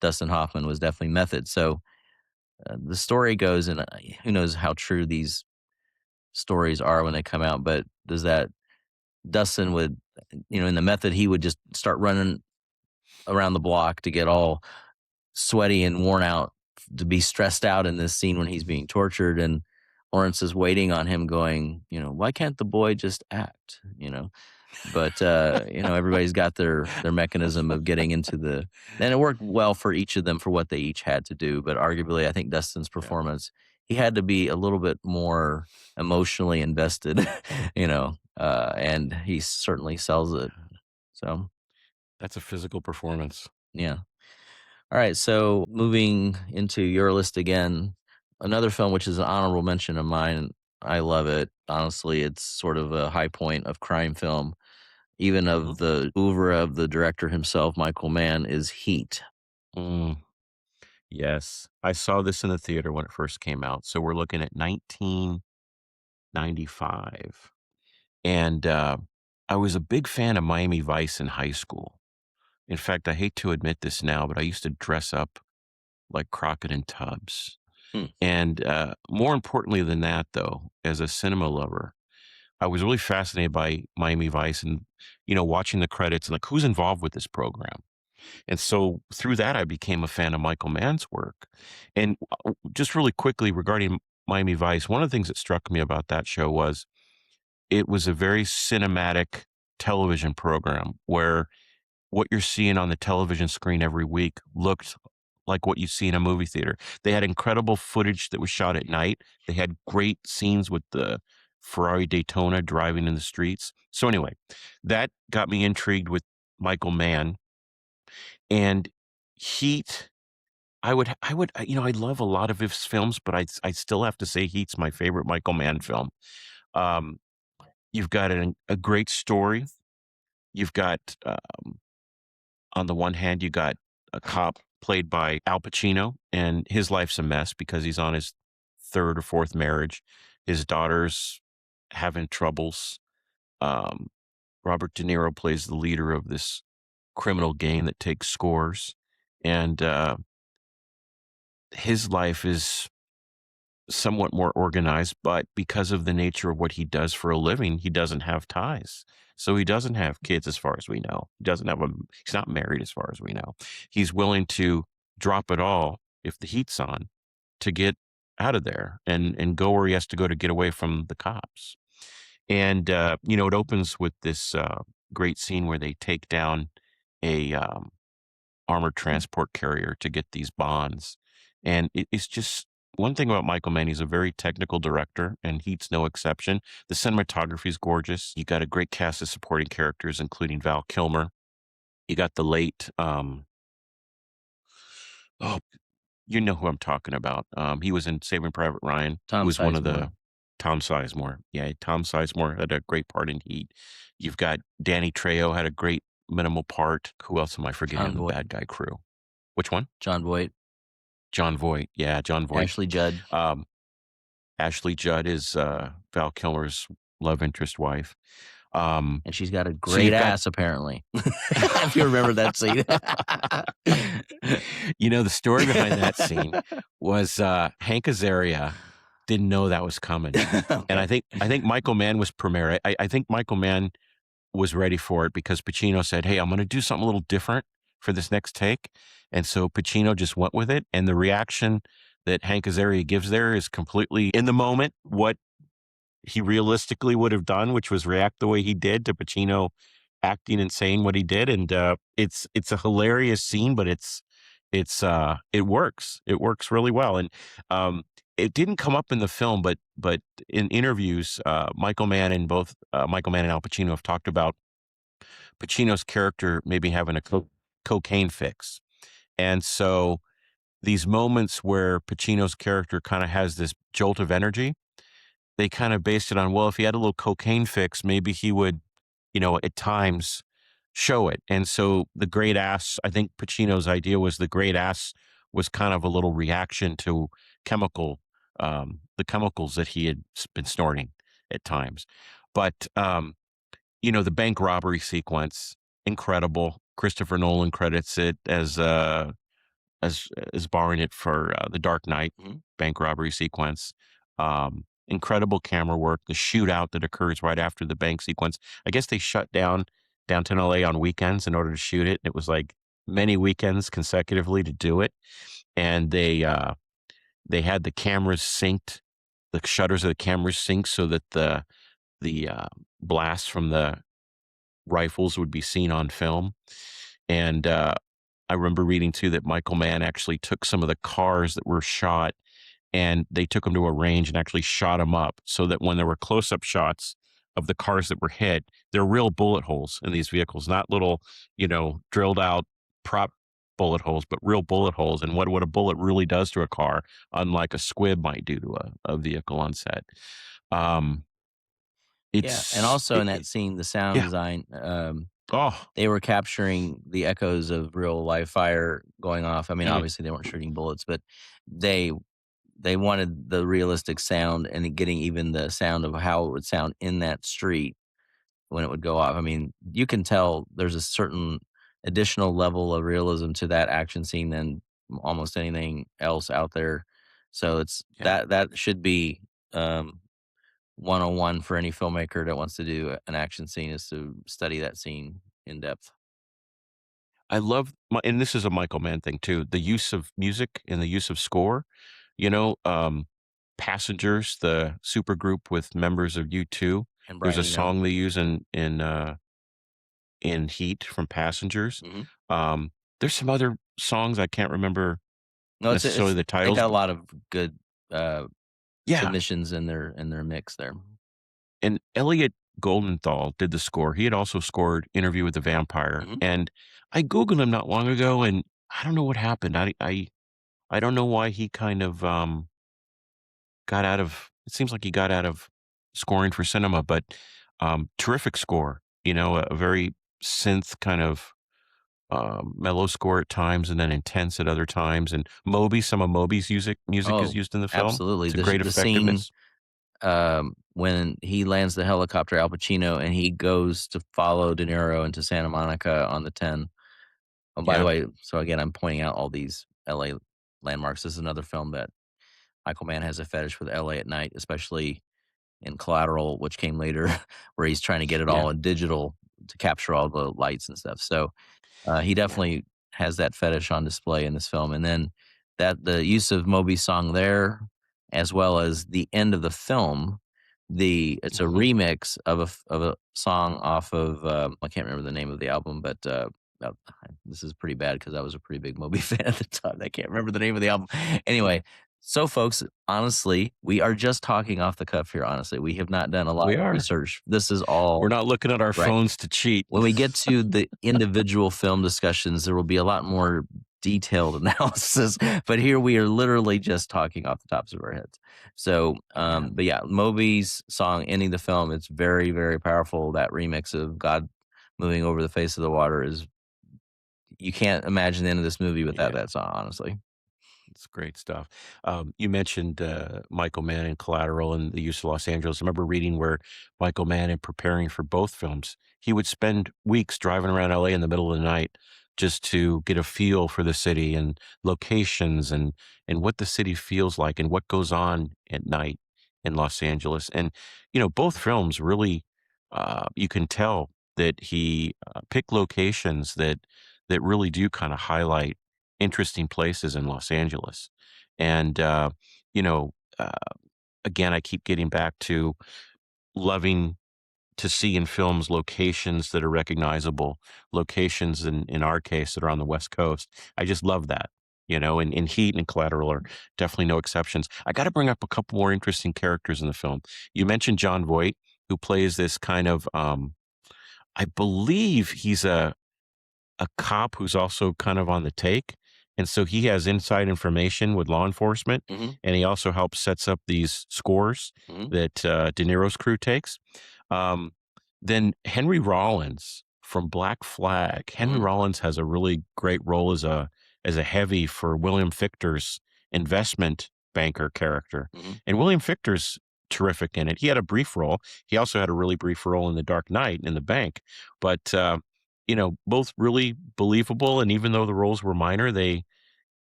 Dustin Hoffman was definitely method. So the story goes, and who knows how true these stories are when they come out, but does that Dustin would, in the method, he would just start running around the block to get all sweaty and worn out, to be stressed out in this scene when he's being tortured. And Lawrence is waiting on him, going, why can't the boy just act? But everybody's got their mechanism of getting into the. And it worked well for each of them for what they each had to do. But arguably, I think Dustin's Yeah, performance, he had to be a little bit more emotionally invested, and he certainly sells it. So that's a physical performance. yeah. All right. So moving into your list again, another film which is an honorable mention of mine. I love it. Honestly, it's sort of a high point of crime film, even Mhm. of the oeuvre of the director himself, Michael Mann, is Heat. Mm, yes, I saw this in the theater when it first came out. So we're looking at 1995. And I was a big fan of Miami Vice in high school. In fact, I hate to admit this now, but I used to dress up like Crockett and Tubbs. Hmm. And more importantly than that, though, as a cinema lover, I was really fascinated by Miami Vice and, watching the credits and like who's involved with this program. And so through that, I became a fan of Michael Mann's work. And just really quickly regarding Miami Vice, one of the things that struck me about that show was it was a very cinematic television program where what you're seeing on the television screen every week looked like what you see in a movie theater. They had incredible footage that was shot at night. They had great scenes with the Ferrari Daytona driving in the streets. So anyway, that got me intrigued with Michael Mann and Heat. I love a lot of his films, but I still have to say Heat's my favorite Michael Mann film. Um, you've got a great story. You've got on the one hand, you got a cop played by Al Pacino, and his life's a mess because he's on his third or fourth marriage. His daughter's having troubles. Um, Robert De Niro plays the leader of this criminal gang that takes scores, and his life is somewhat more organized, but because of the nature of what he does for a living, he doesn't have ties. So he doesn't have kids as far as we know. He's not married as far as we know. He's willing to drop it all if the heat's on to get out of there and go where he has to go to get away from the cops. And, it opens with this, great scene where they take down a, armored transport carrier to get these bonds. And it's just one thing about Michael Mann, he's a very technical director, and Heat's no exception. The cinematography is gorgeous. You got a great cast of supporting characters, including Val Kilmer. You got the late, oh, you know who I'm talking about. He was in Saving Private Ryan. He Tom was one of the Sizemore, Tom Sizemore. Yeah, Tom Sizemore had a great part in Heat. You've got Danny Trejo had a great minimal part. Who else am I forgetting John in the Voight, bad guy crew? Which one? John Voight, John Voight. Yeah, John Voight. Ashley Judd, Um, Ashley Judd is Val Kilmer's love interest wife. and she's got a So great you've got ass apparently. If you remember that scene. the story behind that scene was Hank Azaria didn't know that was coming. And Okay. I think Michael Mann was premiere. I think Michael Mann was ready for it because Pacino said, "Hey, I'm going to do something a little different for this next take," and so Pacino just went with it. And the reaction that Hank Azaria gives there is completely in the moment what he realistically would have done, which was react the way he did to Pacino acting and saying what he did. And it's a hilarious scene, but it works. It works really well. And it didn't come up in the film, but in interviews, Michael Mann and Al Pacino have talked about Pacino's character maybe having a cocaine fix. And so these moments where Pacino's character kind of has this jolt of energy, they kind of based it on, well, if he had a little cocaine fix, maybe he would, at times show it. And so the great ass, I think Pacino's idea was the great ass was kind of a little reaction to the chemicals that he had been snorting at times. But, the bank robbery sequence, incredible. Christopher Nolan credits it as borrowing it for the Dark Knight Mhm. bank robbery sequence. Incredible camera work. The shootout that occurs right after the bank sequence. I guess they shut down downtown LA on weekends in order to shoot it. It was like many weekends consecutively to do it, and they had the cameras synced, the shutters of the cameras synced so that the blast from the rifles would be seen on film. And I remember reading too that Michael Mann actually took some of the cars that were shot and they took them to a range and actually shot them up so that when there were close-up shots of the cars that were hit, they're real bullet holes in these vehicles, not little, drilled out prop bullet holes, but real bullet holes. And what a bullet really does to a car, unlike a squib might do to a vehicle on set. Um, Yeah, and it's also in that scene, the sound yeah. design, Oh, they were capturing the echoes of real live fire going off. I mean, mm, obviously they weren't shooting bullets, but they they wanted the realistic sound and getting even the sound of how it would sound in that street when it would go off. I mean, you can tell there's a certain additional level of realism to that action scene than almost anything else out there. So it's yeah. that should be um 101 for any filmmaker that wants to do an action scene is to study that scene in depth. I love and this is a Michael Mann thing too, the use of music and the use of score, you know, um, Passengers, the supergroup with members of U2, And there's Brian a Eno. song they use in Heat from Passengers. Mhm. Um, there's some other songs I can't remember No, necessarily it's the they titles, got a but lot of good, yeah, submissions in their mix there. and Elliot Goldenthal did the score. He had also scored Interview with the Vampire, Mhm. and I Googled him not long ago, and I don't know what happened. I don't know why he kind of, got out of it seems like he got out of scoring for cinema, but, terrific score, a very synth kind of, mellow score at times and then intense at other times, and some of Moby's music is Oh, used in the film. absolutely. It's a great The scene, effectiveness. when he lands the helicopter, Al Pacino, and he goes to follow De Niro into Santa Monica on the 10. Oh, by the Yeah, way, so again, I'm pointing out all these LA landmarks. This is another film that Michael Mann has a fetish with LA at night, especially in Collateral, which came later, where he's trying to get it yeah, all in digital to capture all the lights and stuff. So he yeah, definitely has that fetish on display in this film. And then that the use of Moby's song there as well as the end of the film. It's a Mhm. remix of of a song off of, I can't remember the name of the album, but, uh, this is pretty bad because I was a pretty big Moby fan at the time. I can't remember the name of the album. Anyway, so folks, honestly, we are just talking off the cuff here, honestly. We have not done a lot We of are. research. This is We're all not looking at our right. phones to cheat. When we get to the individual film discussions, there will be a lot more detailed analysis, but here we are literally just talking off the tops of our heads. So, Yeah. but yeah, Moby's song ending the film, it's very, very powerful. That remix of God moving over the face of the water is, you can't imagine the end of this movie without Yeah. that song, honestly. It's great stuff. You mentioned Michael Mann in Collateral and the use of Los Angeles. I remember reading where Michael Mann, in preparing for both films, he would spend weeks driving around LA in the middle of the night just to get a feel for the city and locations and what the city feels like and what goes on at night in Los Angeles. And both films really, you can tell that he picked locations that really do kind of highlight interesting places in Los Angeles. And, you know, uh, again, I keep getting back to loving to see in films locations that are recognizable, locations in our case that are on the West Coast. I just love that. And Heat and Collateral are definitely no exceptions. I got to bring up a couple more interesting characters in the film. You mentioned John Voight, who plays this kind of, I believe he's a cop who's also kind of on the take. And so he has inside information with law enforcement, Hmm. and he also helps sets up these scores Hmm. that De Niro's crew takes. Um, then Henry Rollins from Black Flag. Henry Hmm. Rollins has a really great role as a heavy for William Fichtner's investment banker character, Hmm. and William Fichtner's terrific in it. He had a brief role. He also had a really brief role in The Dark Knight in the bank, but both really believable. And even though the roles were minor, they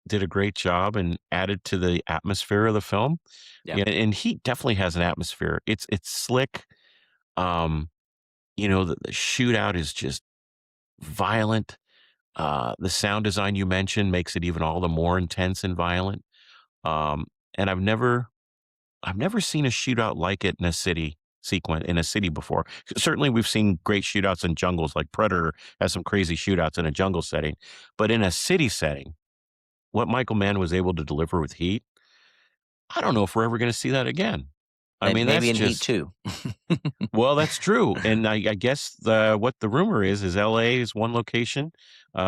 did a great job and added to the atmosphere of the film. Yeah. Yeah, and he definitely has an atmosphere. It's slick. Um, the shootout is just violent. The sound design you mentioned makes it even all the more intense and violent. Um, and I've never seen a shootout like it in a city before. Certainly, we've seen great shootouts in jungles, like Predator has some crazy shootouts in a jungle setting, but in a city setting, what Michael Mann was able to deliver with Heat, I don't know if we're ever going to see that again. I mean, Maybe that's in Heat just too. well, that's true, and I guess what the rumor is L.A. is one location,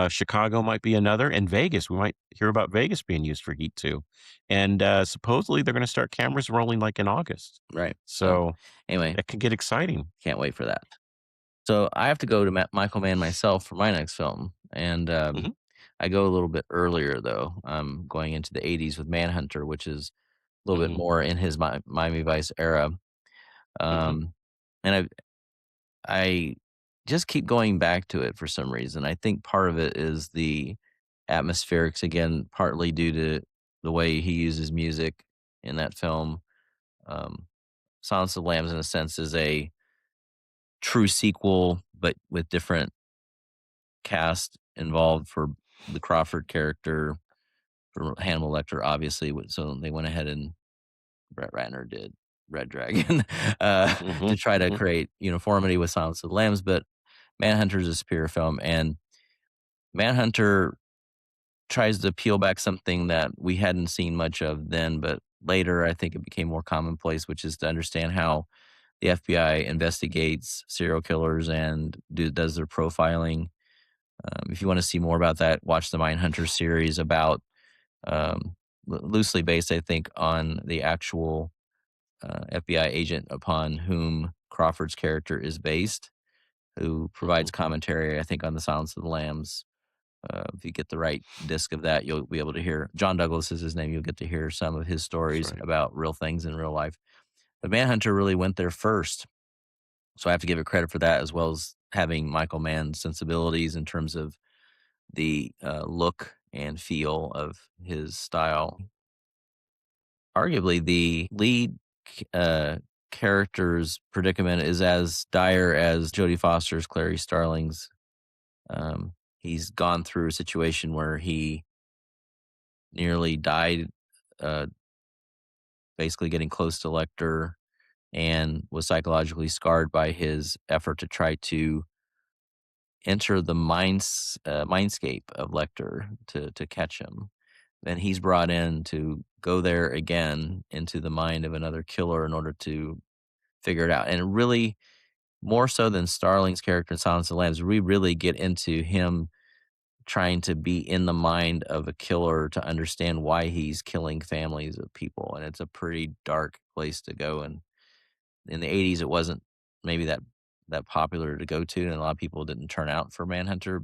Chicago might be another, and Vegas. We might hear about Vegas being used for Heat too, and supposedly they're going to start cameras rolling like in August. Right. So So anyway, that could get exciting. can't wait for that. So I have to go to Michael Mann myself for my next film, and Mhm, I go a little bit earlier though. I'm going into the '80s with Manhunter, which is a little bit mhm, more in his Miami Vice era. mhm, Um, and I just keep going back to it for some reason. I think part of it is the atmospherics again, partly due to the way he uses music in that film. Um, Silence of the Lambs, in a sense, is a true sequel, but with different cast involved for the Crawford character, for Hannibal Lecter, obviously. So they went ahead and Brett Ratner did Red Dragon to mhm, try to mhm, create uniformity with Silence of the Lambs. But Manhunter is a superior film, and Manhunter tries to peel back something that we hadn't seen much of then, but later I think it became more commonplace, which is to understand how the FBI investigates serial killers and does their profiling. If you want to see more about that, watch the Mindhunter series about loosely based, I think, on the actual FBI agent upon whom Crawford's character is based, who provides mhm. commentary, I think, on the Silence of the Lambs. If you get the right disc of that, you'll be able to hear. John Douglas is his name. You'll get to hear some of his That's stories right. about real things in real life. But Manhunter really went there first. So I have to give it credit for that, as well as having Michael Mann's sensibilities in terms of the look and feel of his style. Arguably, the lead character's predicament is as dire as Jodie Foster's Clary Starling's. He's gone through a situation where he nearly died, uh, basically getting close to Lecter and was psychologically scarred by his effort to try to enter the mindscape of Lecter to catch him. Then he's brought in to go there again into the mind of another killer in order to figure it out. And really, more so than Starling's character in Silence of the Lambs, we really get into him trying to be in the mind of a killer to understand why he's killing families of people. And it's a pretty dark place to go. And in the 80s, it wasn't maybe that popular to go to, and a lot of people didn't turn out for Manhunter.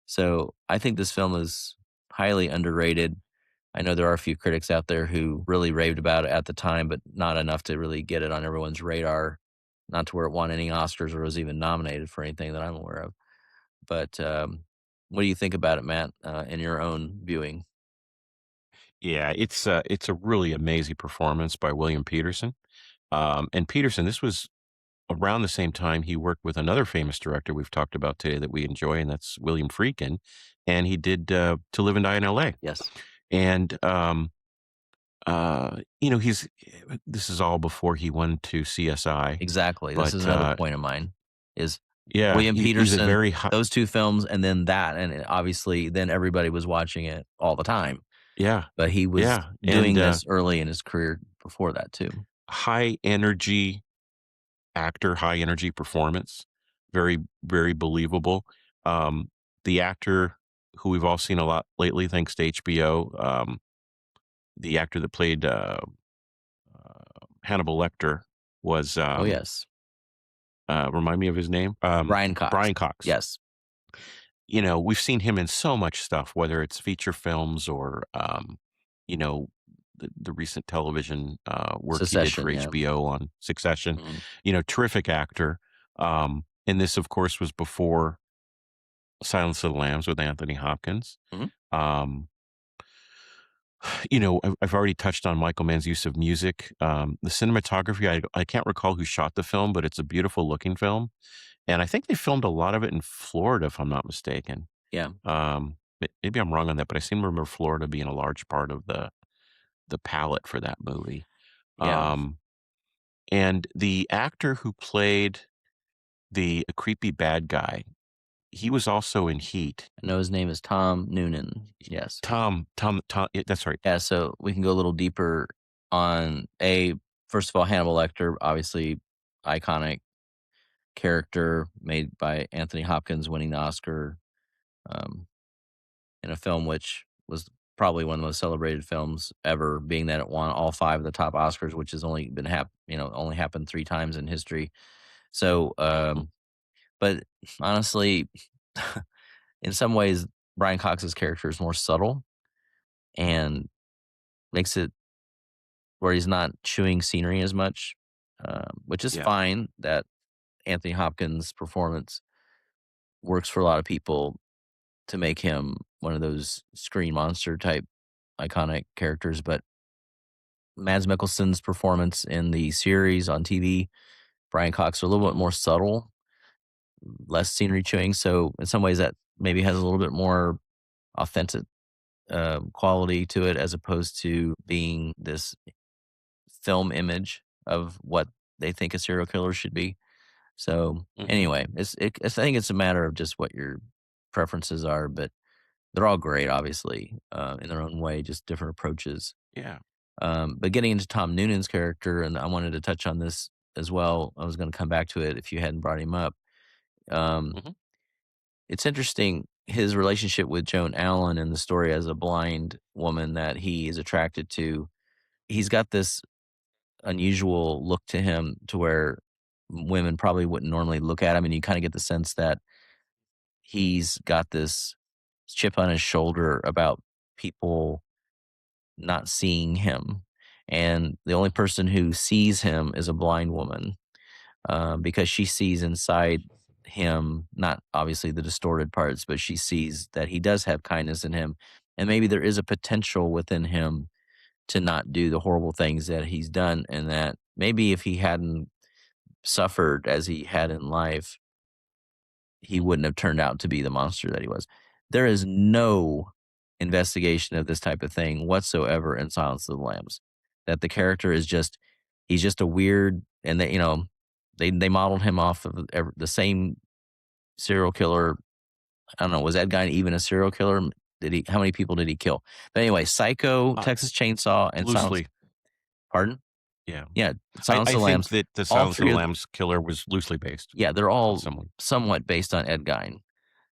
So I think this film is highly underrated. I know there are a few critics out there who really raved about it at the time, but not enough to really get it on everyone's radar, not to where it won any Oscars or was even nominated for anything that I'm aware of. But what do you think about it, Matt, in your own viewing? Yeah, it's a really amazing performance by William Peterson. And Peterson, this was around the same time he worked with another famous director we've talked about today that we enjoy, and that's William Friedkin. And he did To Live and Die in L.A. Yes, And he's this is all before he went to CSI, exactly. This is but another point of mine. Is yeah, William he's a Peterson, very high, those 2 films, and then that, and obviously then everybody was watching it all the time, yeah, but he was yeah, and doing this early in his career before that too. high energy actor, high energy performance, very, very believable. Um, the actor who we've all seen a lot lately, thanks to HBO, the actor that played Hannibal Lecter was, Oh, yes. remind me of his name, Brian Cox. Brian Cox. Yes. We've seen him in so much stuff, whether it's feature films or, you know, the recent television work he did for Secession, yeah. HBO on Succession. Mhm, Terrific actor. And this, of course, was before Silence of the Lambs with Anthony Hopkins. mhm. Um, I've already touched on Michael Mann's use of music. The cinematography, I can't recall who shot the film, but it's a beautiful looking film. And I think they filmed a lot of it in Florida, if I'm not mistaken. Yeah, Maybe I'm wrong on that, but I seem to remember Florida being a large part of the palette for that movie. yeah. Um, and the actor who played the creepy bad guy, he was also in Heat. I know his name is Tom Noonan. Yes. Tom, yeah, that's right. Yeah, so we can go a little deeper on first of all, Hannibal Lecter, obviously iconic character made by Anthony Hopkins winning the Oscar, um, in a film which was probably one of the most celebrated films ever, being that it won all 5 of the top Oscars, which has only been only happened 3 times in history. So, Mhm. but honestly, in some ways, Brian Cox's character is more subtle and makes it where he's not chewing scenery as much, which is Yeah. fine. That Anthony Hopkins' performance works for a lot of people to make him one of those screen monster type iconic characters. But Mads Mikkelsen's performance in the series on TV, Brian Cox, are a little bit Mhm. more subtle, less scenery chewing. So in some ways, that maybe has a little bit more authentic quality to it, as opposed to being this film image of what they think a serial killer should be. So Mhm. anyway, I think it's a matter of just what your preferences are, but they're all great, obviously, in their own way, just different approaches. Yeah. But getting into Tom Noonan's character, and I wanted to touch on this as well. I was going to come back to it if you hadn't brought him up. Um, Mhm. it's interesting his relationship with Joan Allen in the story as a blind woman that he is attracted to. He's got this unusual look to him to where women probably wouldn't normally look at him, and you kind of get the sense that he's got this chip on his shoulder about people not seeing him, and the only Mhm. person who sees him is a blind woman, because she sees inside him, not obviously the distorted parts, but she sees that he does have kindness in him, and maybe there is a potential within him to not do the horrible things that he's done, and that maybe if he hadn't suffered as he had in life, he Mhm. wouldn't have turned out to be the monster that he was. There is no investigation of this type of thing whatsoever in Silence of the Lambs. that the character is just he's just a weird and they, they modeled him off of the same serial killer. I don't know, was Ed Gein even a serial killer? Did he how many people did he kill? But anyway, Psycho, Uh, Texas Chainsaw, and Silence loosely, Pardon? yeah. Yeah, Silence I of the think Lambs. that the All Silence of 3 the of Lambs killer was loosely based yeah, they're on all someone. somewhat based on Ed Gein,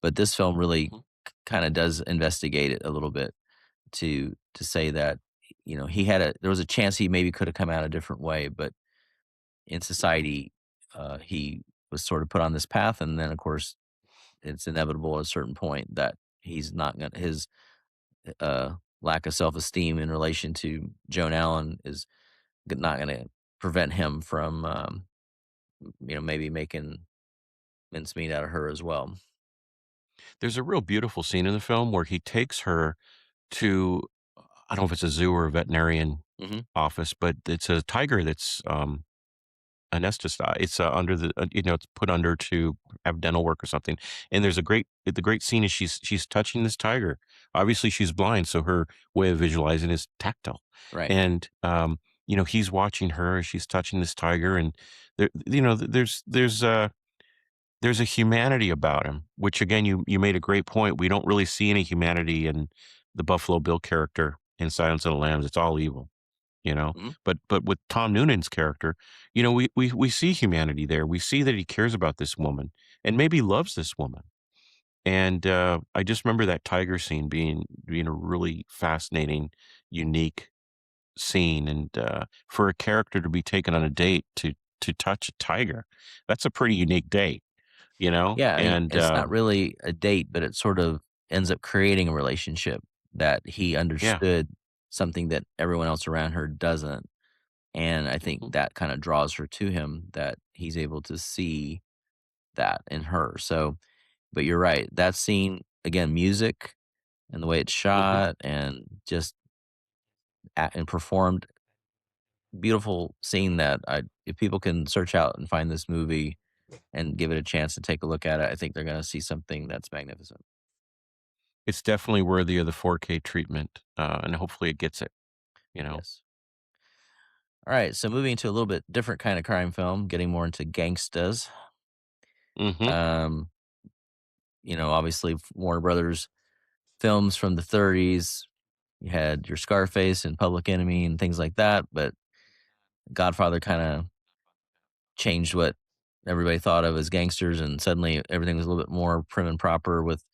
but this film really Mhm. kinda does investigate it a little bit to say that, there was a chance he maybe coulda come out a different way, but in society, he was sort of put on this path, and then, of course, it's inevitable at a certain point that he's not gonna his, lack of self-esteem in relation to Joan Allen is not gonna prevent him from, maybe making mincemeat out of her as well. There's a real beautiful scene in the film where he takes her to I don't know if it's a zoo or a veterinarian Mhm. office, but it's a tiger that's, anesthetized. It's, under it's put under to have dental work or something, and there's the great scene is she's touching this tiger. Obviously, she's blind, so her way of visualizing is tactile, Right. and, he's watching her as she's touching this tiger, and there's a humanity about him, which again, you made a great point. We don't really see any humanity in the Buffalo Bill character in Silence of the Lambs. It's all evil, you know? Mhm. But with Tom Noonan's character, we see humanity there. We see that he cares about this woman and maybe loves this woman. And I just remember that tiger scene being a really fascinating, unique scene. And for a character to be taken on a date to touch a tiger, that's a pretty unique date, you know? Yeah, I mean, And it's not really a date, but it sort of ends up creating a relationship that he yeah. understood something that everyone else around her doesn't, and I think Mhm. that kinda draws her to him, that he's able to see that in her, so but you're right, that scene, again, music and the way it's Mhm. shot and just and performed, beautiful scene that I if people can search out and find this movie and give it a chance to take a look at it, I think they're gonna see something that's magnificent. It's definitely worthy of the 4K treatment, and hopefully it gets it, you know? Yes. Alright, so moving to a little bit different kind of crime film, getting more into gangstas. Mhm. Um, obviously, Warner Brothers films from the '30s, you had your Scarface and Public Enemy and things like that, but Godfather kinda changed what everybody thought of as gangsters, and suddenly everything was a little bit more prim and proper with,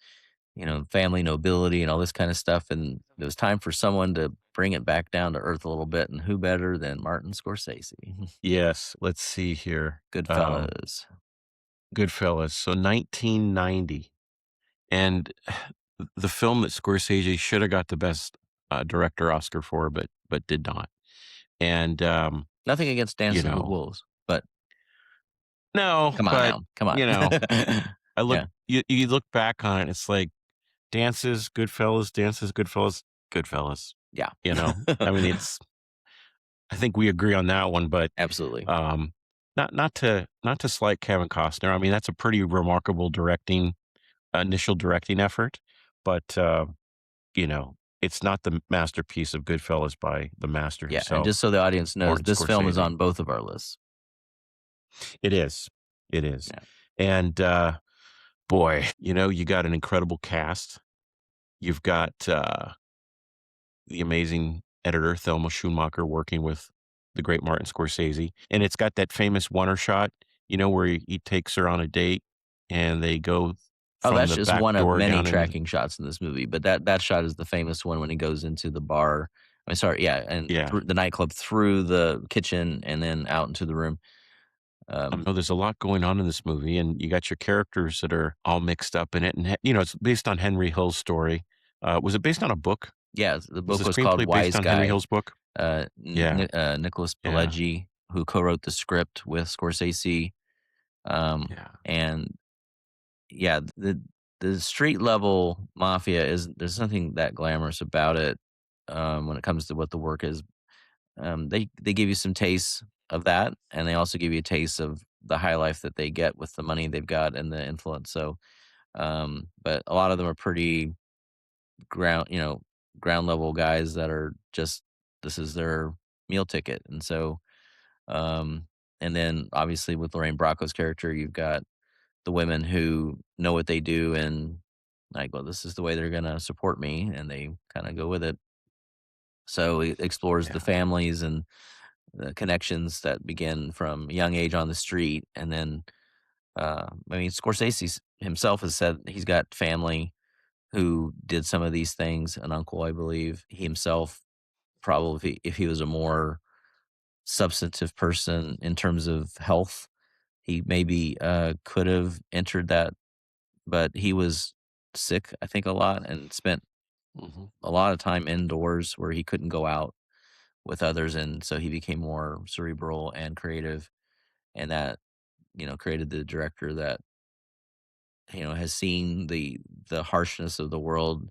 family nobility and all this kinda stuff, and it was time for someone to bring it back down to earth a little bit, and who better than Martin Scorsese? Yes, let's see here. Goodfellas. Goodfellas, so 1990, and the film that Scorsese shoulda got the best, director Oscar for, but did not, and, Nothing against you Dances with know Wolves, but No, come on but, now, come on. you know, I look Yeah, you look back on it, it's like Dances, Goodfellas, Goodfellas, yeah. you know? I mean, it's I think we agree on that one, but, Absolutely. um, not to slight Kevin Costner, I mean, that's a pretty remarkable initial directing effort, but, it's not the masterpiece of Goodfellas by the master Yeah, and himself, just so the audience knows, Martin this film is Scorsese. on both of our lists. It is. It is. Yeah. And, boy, you got an incredible cast. You've got, the amazing editor, Thelma Schoonmaker, working with the great Martin Scorsese, and it's got that famous one shot, where he takes her on a date, and they go Oh, from that's the just back one of door many down in tracking shots in this movie, but that shot is the famous one when he goes into the bar. I'm sorry, yeah, and yeah. through the nightclub, through the kitchen, and then out into the room. I Um, know there's a lot going on in this movie, and you got your characters that are all mixed up in it, and, it's based on Henry Hill's story. Was it based on a book? yeah, the Was book the was called screenplay based Wise on Henry Guy. Hill's book? Yeah, Nicholas yeah, Pileggi, who co-wrote the script with Scorsese, yeah. and yeah, the street level mafia is there's nothing that glamorous about it, when it comes to what the work is. They give you some tastes of that, and they also give you a taste of the high life that they get with the money they've got and the influence. So, but a lot of them are pretty ground, ground level guys that are just this is their meal ticket, and so, um, and then obviously with Lorraine Bracco's character, you've got the women who know what they do and like, well, this is the way they're gonna support me, and they kind of go with it. So it explores the Yeah. families and the connections that begin from a young age on the street, and then I mean, Scorsese himself has said he's got family who did some of these things. An uncle, I believe, he himself probably if he was a more substantive person in terms of health, he maybe could have entered that, but he was sick, I think, a lot and spent Mhm. a lot of time indoors where he couldn't go out with others, and so he became more cerebral and creative, and that created the director that has seen the harshness of the world,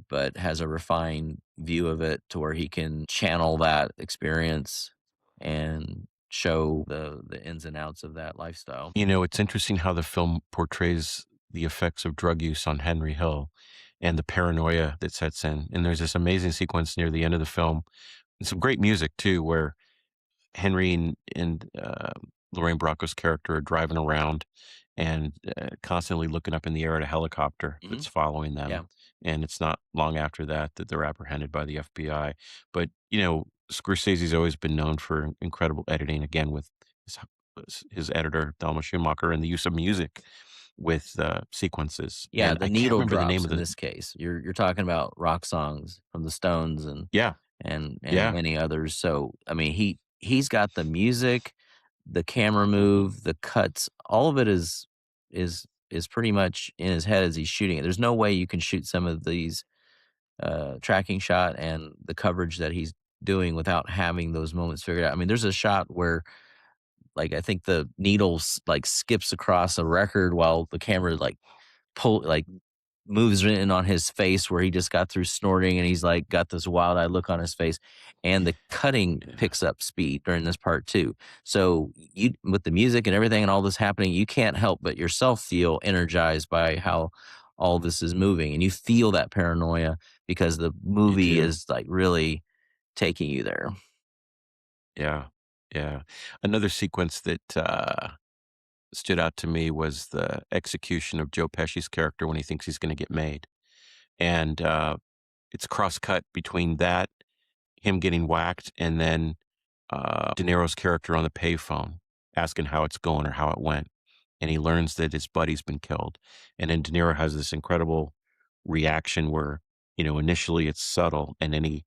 but has a refined view of it to where he can channel that experience and show the ins and outs of that lifestyle. You know, it's interesting how the film portrays the effects of drug use on Henry Hill and the paranoia that sets in. And there's this amazing sequence near the end of the film, and some great music too, where Henry and Lorraine Bracco's character are driving around and constantly looking up in the air at a helicopter Mhm. that's following them. Yeah. And it's not long after that that they're apprehended by the FBI. But, you know, Scorsese's always been known for incredible editing, again, with his editor, Thelma Schumacher, and the use of music with sequences. Yeah, And the I can't needle remember the name drops of in the. this case. You're talking about rock songs from the Stones Yeah. and Yeah. many others. So, I mean, he's got the music, the camera Hmm. move, the cuts, all of it is pretty much in his head as he's shooting it. There's no way you can shoot some of these tracking shot and the coverage that he's doing without having those moments figured out. I mean, there's a shot where like I think the needles like skips across a record while the camera like moves in on his face where he just got through snorting and he's like got this wild eyed look on his face, and the cutting Yeah. picks up speed during this part too. So you with the music and everything and all this happening, you can't help but yourself feel energized by how all this is moving, and you feel that paranoia because the You movie do. is like really taking you there. Yeah. Yeah. Another sequence that stood out to me was the execution of Joe Pesci's character when he thinks he's going to get made. And it's cross cut between that, him getting whacked, and then De Niro's character on the payphone asking how it's going or how it went. And he learns that his buddy's been killed. And then De Niro has this incredible reaction where, you know, initially it's subtle, and then he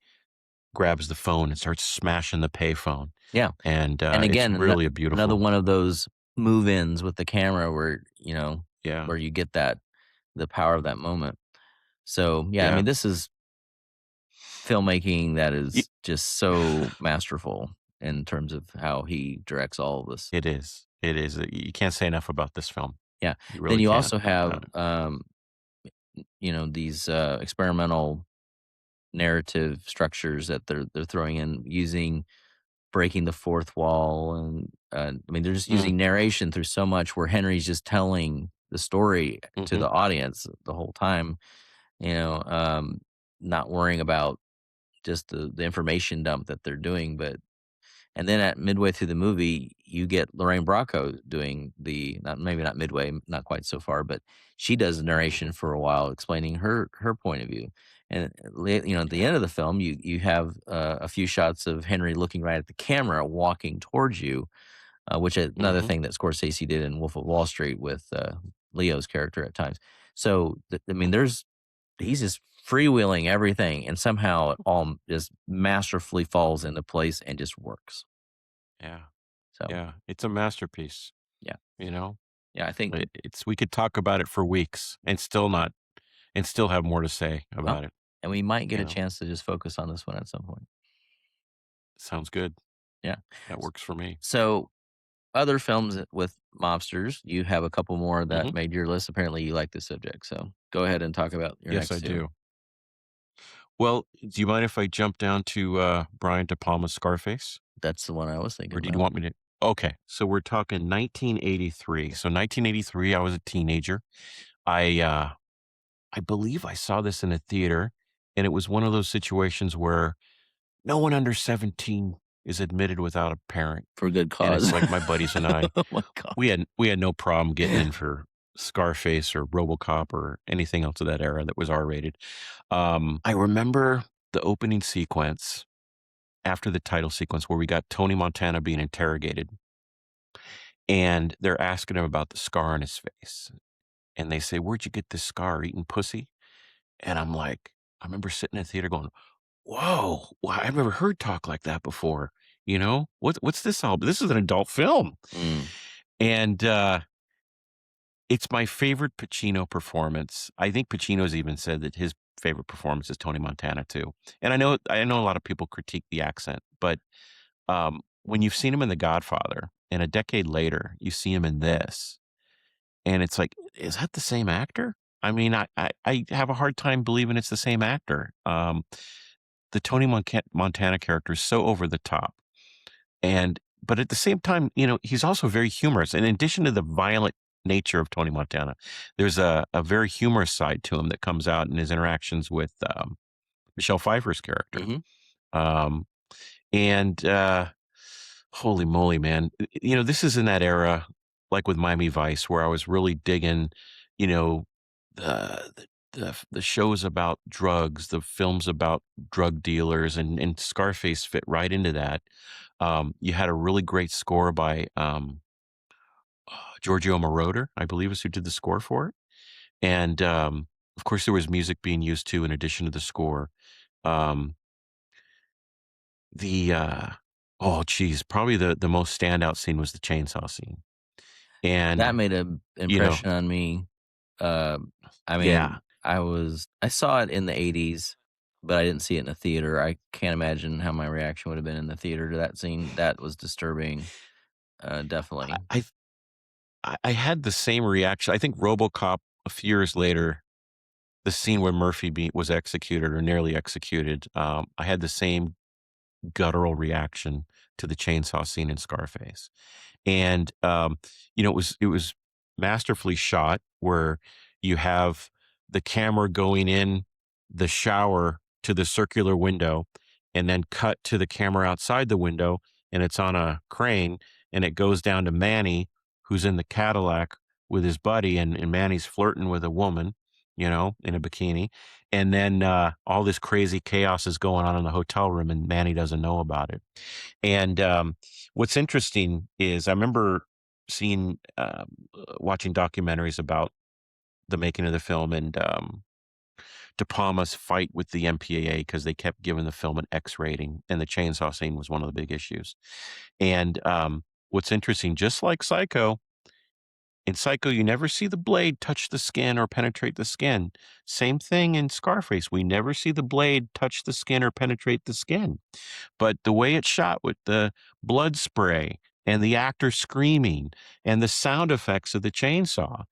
grabs the phone and starts smashing the payphone. Yeah, And and it's again, really a another beautiful. one of those move ins with the camera where Yeah. where you get that the power of that moment. So, yeah, I Yeah. mean, this is filmmaking that Y- is just so masterful in terms of how he directs all of this. It is. It is. You can't say enough about this film. Yeah. You Then really you can't. also have, these, experimental narrative structures that they're throwing in using breaking the fourth wall, and, I mean, they're just Mm, using narration through so much where Henry's just telling the story to mhm, the audience the whole time, you know, not worrying about just the information dump that they're doing, but and then at midway through the movie, you get Lorraine Bracco doing the not maybe not midway, not quite so far, but she does the mhm. narration for a while, explaining her point of view. And at the Yeah. end of the film, you have a few shots of Henry looking right at the camera, walking towards you, which is another Mhm. thing that Scorsese did in Wolf of Wall Street with Leo's character at times. So I mean, Mhm. he's just freewheeling everything, and somehow it all just masterfully falls into place and just works. Yeah. So, Yeah. It's a masterpiece, yeah. you know? Yeah, I think It's we could talk about it for weeks and still not and still have more to say well, about it, and we might get you a know? chance to just focus on this one at some point. Sounds good. Yeah. That S works for me. so, other films with mobsters, you have a couple more that Mhm. made your list. Apparently, you like the subject, so go ahead and talk about your Yes, I next 2. do. Well, do you mind if I jump down to, Brian De Palma's Scarface? That's the one I was thinking Or do you about. want me to. Okay, so we're talking 1983. So 1983, I was a teenager. I, uh I believe I saw this in a theater, and it was one of those situations where no one under 17 is admitted without a parent, For good and cause. it's like my buddies and I, Oh my god. we had no problem getting in for Scarface or RoboCop or anything else of that era that was R-rated. I remember the opening sequence after the title sequence where we got Tony Montana being interrogated, and they're asking him about the scar on his face, and they say, "Where'd you get this scar? Eating pussy?" And I'm like, I remember sitting in the theater going, "Whoa, wow, I've never heard talk like that before." You know, what's this all? This is an adult film, Mm. and it's my favorite Pacino performance. I think Pacino's even said that his favorite performance is Tony Montana too. And I know a lot of people critique the accent, but when you've seen him in The Godfather, and a decade later you see him in this, and it's like, is that the same actor? I mean, I have a hard time believing it's the same actor. The Tony Montana character is so over the top, and but at the same time, he's also very humorous. And in addition to the violent nature of Tony Montana, there's a very humorous side to him that comes out in his interactions with Michelle Pfeiffer's character. Mhm. Um, and holy moly, man! This is in that era, like with Miami Vice, where I was really digging, you know, the shows about drugs, the films about drug dealers, and Scarface fit right into that. You had a really great score by Giorgio Moroder, I believe is who did the score for it. And of course, there was music being used too, in addition to the score. Um, the oh, geez, probably the most standout scene was the chainsaw scene. That And made an you know, impression on me. I yeah, mean, I saw it in the '80s, but I didn't see it in a theater. I can't imagine how my reaction would have been in the theater to that scene. That was disturbing, I, definitely. I I had the same reaction. I think RoboCop a few years later, the scene where was executed or nearly executed. I had the same guttural reaction to the chainsaw scene in Scarface. And it was masterfully shot, where you have the camera going in the shower to the circular window, and then cut to the camera outside the window, and it's on a crane, and it goes down to Manny, who's in the Cadillac with his buddy, and Manny's flirting with a woman, in a bikini. And then all this crazy chaos is going on in the hotel room, and Manny doesn't know about it. And what's interesting is I remember watching documentaries about the making of the film, and De Palma's fight with the MPAA because they kept giving the film an X rating, and the chainsaw scene was one of the big issues. And what's interesting, just like Psycho, in Psycho, you never see the blade touch the skin or penetrate the skin. Same thing in Scarface. We never see the blade touch the skin or penetrate the skin. But the way it's shot with the blood spray and the actor screaming and the sound effects of the chainsaw,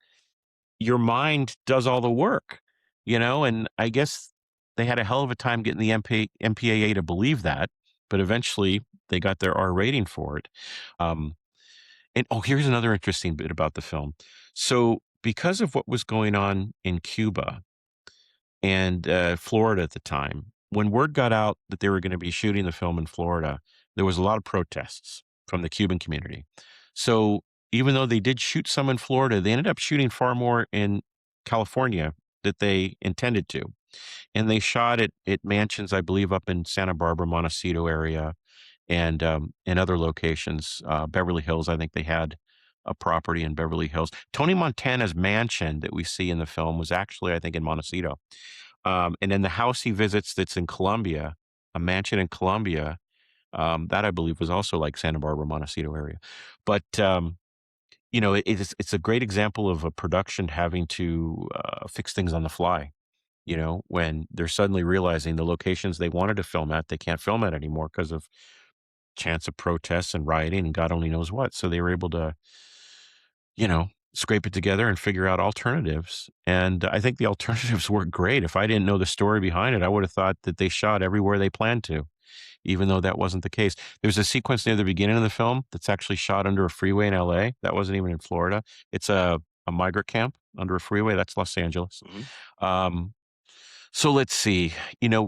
your mind does all the work, and I guess they had a hell of a time getting the MPAA to believe that, but eventually they got their R rating for it. Um, and oh, here's another interesting bit about the film. So, because of what was going on in Cuba and Florida at the time, when word got out that they were going to be shooting the film in Florida, there was a lot of protests from the Cuban community. So, even though they did shoot some in Florida, they ended up shooting far more in California that they intended to. And they shot at mansions, I believe, up in Santa Barbara, Montecito area, and in other locations. Beverly Hills, I think they had a property in Beverly Hills. Tony Montana's mansion that we see in the film was actually, I think, in Montecito. And then the house he visits that's in Colombia, a mansion in Colombia, that I believe was also like Santa Barbara, Montecito area. But it's a great example of a production having to fix things on the fly. When they're suddenly realizing the locations they wanted to film at, they can't film at anymore because of chance of protests and rioting and God only knows what. So they were able to, scrape it together and figure out alternatives. And I think the alternatives work great. If I didn't know the story behind it, I would have thought that they shot everywhere they planned to, even though that wasn't the case. There's a sequence near the beginning of the film that's actually shot under a freeway in LA. That wasn't even in Florida. It's a migrant camp under a freeway. That's Los Angeles. Mhm. Um, so let's see,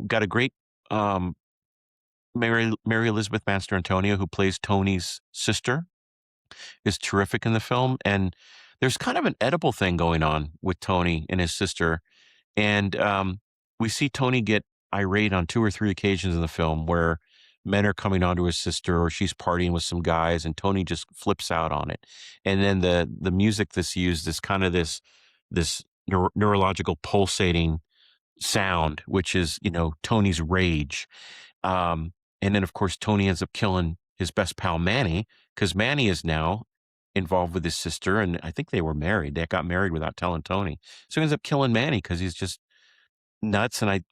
got a great um, Mary Elizabeth Mastrantonio, who plays Tony's sister, is terrific in the film, and there's kind of an edible thing going on with Tony and his sister, and, we see Tony get irate on 2 or 3 occasions in the film where men are coming onto his sister or she's partying with some guys, and Tony just flips out on it, and then the music that's used is kinda this neurological pulsating sound, which is, Tony's rage. Um, and then, of course, Tony ends up killing his best pal Manny because Manny is now involved with his sister, and I think they were married. They got married without telling Tony, so he ends up killing Manny because he's just nuts. And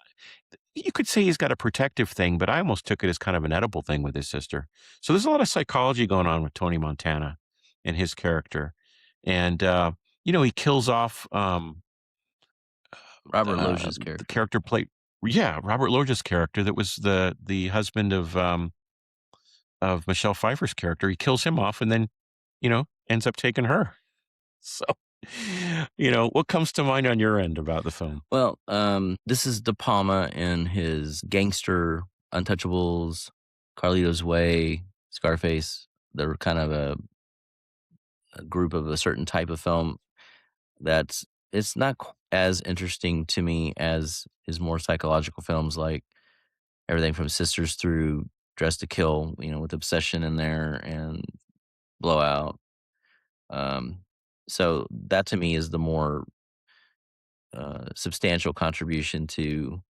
you could say he's got a protective thing, but I almost took it as kind of an edible thing with his sister. So there's a lot of psychology going on with Tony Montana and his character, and he kills off Robert Loggia's the character. character played yeah, Robert Loggia's character that was the husband of Michelle Pfeiffer's character. He kills him off and then, ends up taking her. So, what comes to mind on your end about the film? Well, this is De Palma in his gangster Untouchables, Carlito's Way, Scarface. They're kind of a group of a certain type of film that's it's not as interesting to me as his more psychological films like everything from Sisters through Dress to Kill, with Obsession in there and Blowout. Um, so that to me is the more substantial contribution to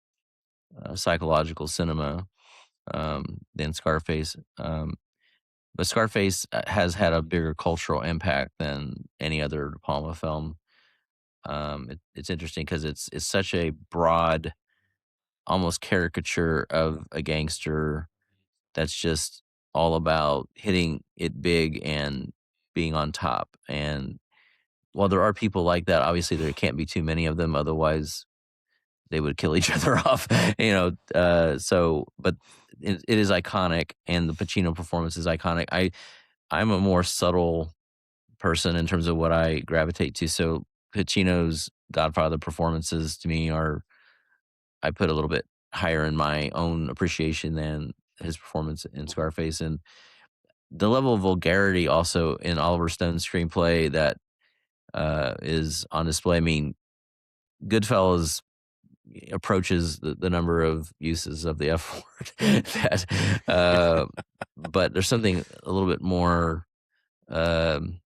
psychological cinema than Scarface. But Scarface has had a bigger cultural impact than any other De Palma film. It's interesting because it's such a broad, almost caricature of a gangster that's just all about hitting it big and being on top. And while there are people like that, obviously there can't be too many of them, otherwise they would kill each other off. But it is iconic, and the Pacino performance is iconic. I'm a more subtle person in terms of what I gravitate to. So Pacino's Godfather performances to me are I put a little bit higher in my own appreciation than his performance in Scarface, and the level of vulgarity also in Oliver Stone's screenplay that is on display. I mean, Goodfellas approaches the number of uses of the F word that, but there's something a little bit more, um,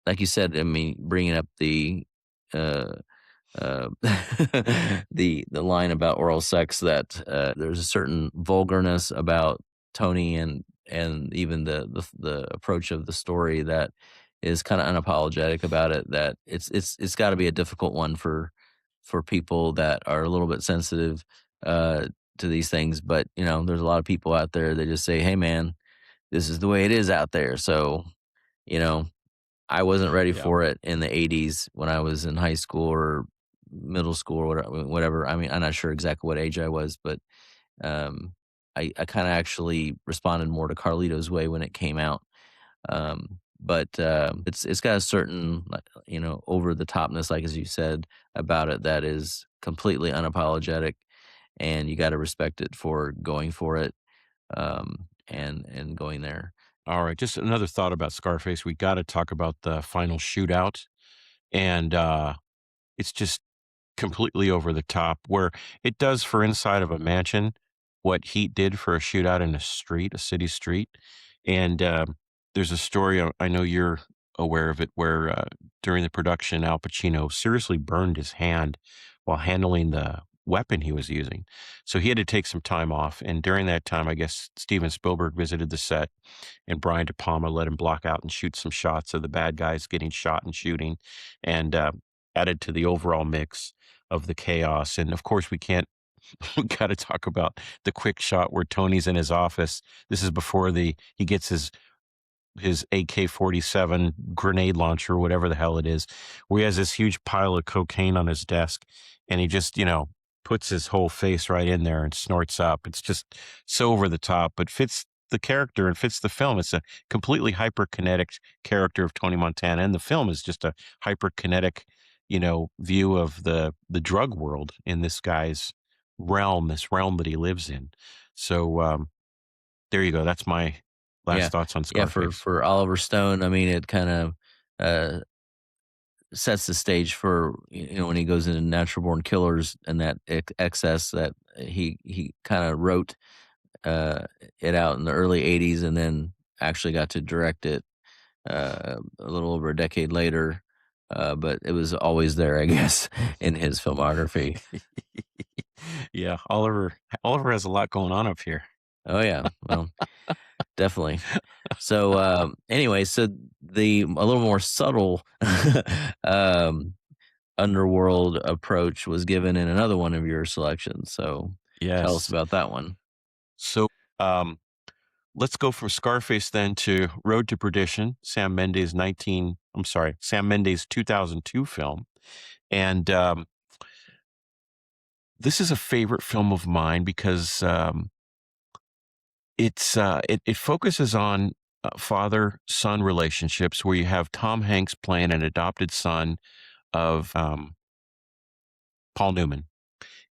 like you said. I mean, bringing up uh, uh, the line about oral sex that there's a certain vulgarness about Tony and even the approach of the story that is kind of unapologetic about it. That it's got to be a difficult one for people that are a little bit sensitive to these things. But there's a lot of people out there that just say, "Hey, man, this is the way it is out there." So you know, I wasn't ready Yeah. for it in the '80s when I was in high school or middle school or whatever. I mean, I'm not sure exactly what age I was, but um, I kind of actually responded more to Carlito's Way when it came out. But it's got a certain over the topness, like as you said about it, that is completely unapologetic, and you got to respect it for going for it and going there. All right, just another thought about Scarface. We got to talk about the final shootout, and it's just completely over the top. Where it does for inside of a mansion, what Heat did for a shootout in a street, a city street, and there's a story I know you're aware of it, where during the production, Al Pacino seriously burned his hand while handling the weapon he was using. So he had to take some time off, and during that time, I guess Steven Spielberg visited the set and Brian De Palma let him block out and shoot some shots of the bad guys getting shot and shooting, and added to the overall mix of the chaos. And of course, we can't. We got to talk about the quick shot where Tony's in his office. This is before he gets his AK-47 grenade launcher, whatever the hell it is, where he has this huge pile of cocaine on his desk, and he just, puts his whole face right in there and snorts up. It's just so over the top, but fits the character and fits the film. It's a completely hyperkinetic character of Tony Montana, and the film is just a hyperkinetic, view of the drug world in this guy's realm, this realm that he lives in. So, there you go. That's my Yeah. last thoughts on Yeah, Scarface. for Oliver Stone, I mean, it kind of, uh, sets the stage for, when he goes into Natural Born Killers and that excess that he kinda wrote, uh, it out in the early '80s and then actually got to direct it, a little over a decade later, but it was always there, I guess, in his filmography. Yeah, Oliver has a lot going on up here. Oh, yeah. Well, definitely. So, anyway, so the a little more subtle, um, Underworld approach was given in another one of your selections, so tell us Yes. about that one. So, um, let's go from Scarface then to Road to Perdition, Sam Mendes' 2002 film, and, this is a favorite film of mine because, it focuses on, father-son relationships where you have Tom Hanks playing an adopted son of, Paul Newman,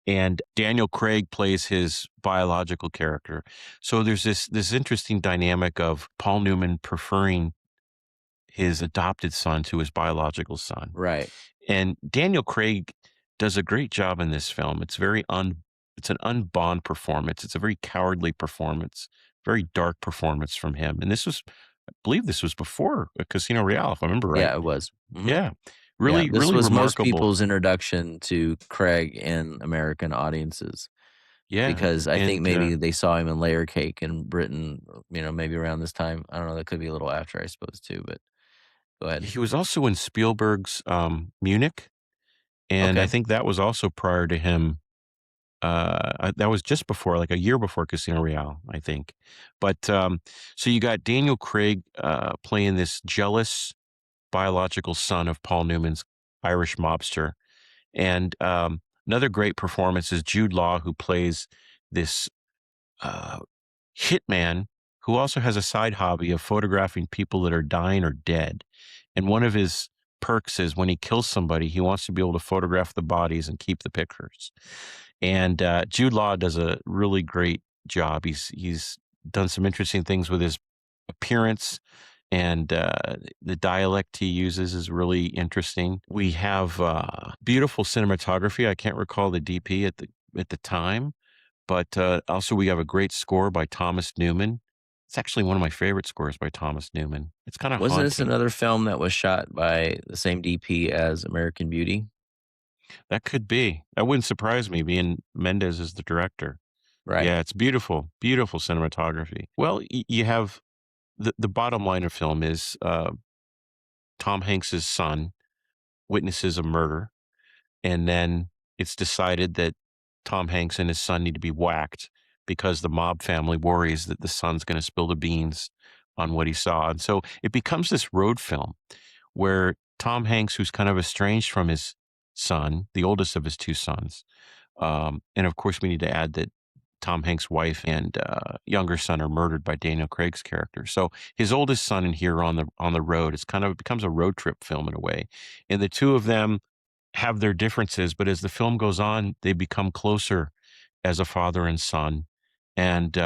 and Daniel Craig plays his biological character. So there's this interesting dynamic of Paul Newman preferring his adopted son to his biological son. Right. And Daniel Craig does a great job in this film. It's an unbond performance. It's a very cowardly performance, very dark performance from him. And I believe this was before Casino Royale, if I remember right. Yeah, it was. Mhm. Yeah. Yeah, Really, this really was most remarkable. people's introduction to Craig in American audiences Yeah. because I think And maybe they saw him in Layer Cake in Britain, maybe around this time. I don't know, that could be a little after, I suppose, too, but go ahead. he was also in Spielberg's Munich. And I Okay. think that was also prior to him. That was just before, like a year before Casino Royale, I think. But so you got Daniel Craig playing this jealous biological son of Paul Newman's Irish mobster. And another great performance is Jude Law, who plays this uh, hitman who also has a side hobby of photographing people that are dying or dead. And one of his perks is when he kills somebody, he wants to be able to photograph the bodies and keep the pictures. And Jude Law does a really great job. He's done some interesting things with his appearance, and the dialect he uses is really interesting. We have beautiful cinematography. I can't recall the DP at the time, but also we have a great score by Thomas Newman. It's actually one of my favorite scores by Thomas Newman. It's kind of Wasn't this haunting. another film that was shot by the same DP as American Beauty? That could be. That wouldn't surprise me, being Mendez is the director. Right. Yeah, it's beautiful, beautiful cinematography. Well, you have the bottom line of film is Tom Hanks's son witnesses a murder, and then it's decided that Tom Hanks and his son need to be whacked because the mob family worries that the son's going to spill the beans on what he saw. And so it becomes this road film where Tom Hanks, who's kind of estranged from his son, the oldest of his two sons, and of course, we need to add that Tom Hanks' wife and younger son are murdered by Daniel Craig's character. So his oldest son in here on the road, it's kind of it becomes a road trip film in a way, and the two of them have their differences, but as the film goes on, they become closer as a father and son, and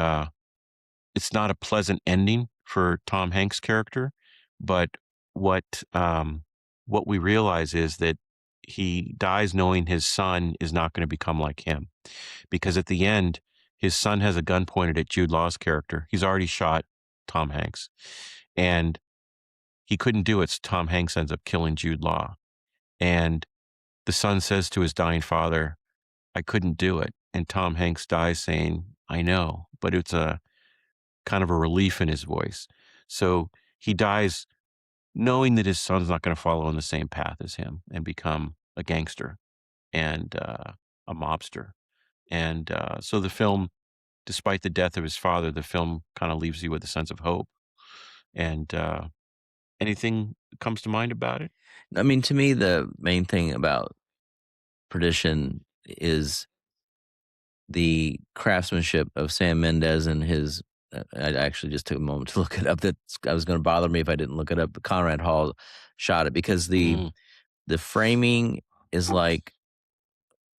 it's not a pleasant ending for Tom Hanks' character, but what um, what we realize is that he dies knowing his son is not going to become like him, because at the end, his son has a gun pointed at Jude Law's character. He's already shot Tom Hanks, and he couldn't do it. So Tom Hanks ends up killing Jude Law, and the son says to his dying father, "I couldn't do it," and Tom Hanks dies saying, "I know," but it's a kind of a relief in his voice. So he dies knowing that his son's not going to follow in the same path as him and become a gangster and a mobster. And so the film, despite the death of his father, the film kind of leaves you with a sense of hope. And anything comes to mind about it? I mean, to me, the main thing about Perdition is the craftsmanship of Sam Mendes and his I actually just took a moment to look it up. That I was gonna bother me if I didn't look it up, but Conrad Hall shot it because Mm, the framing is like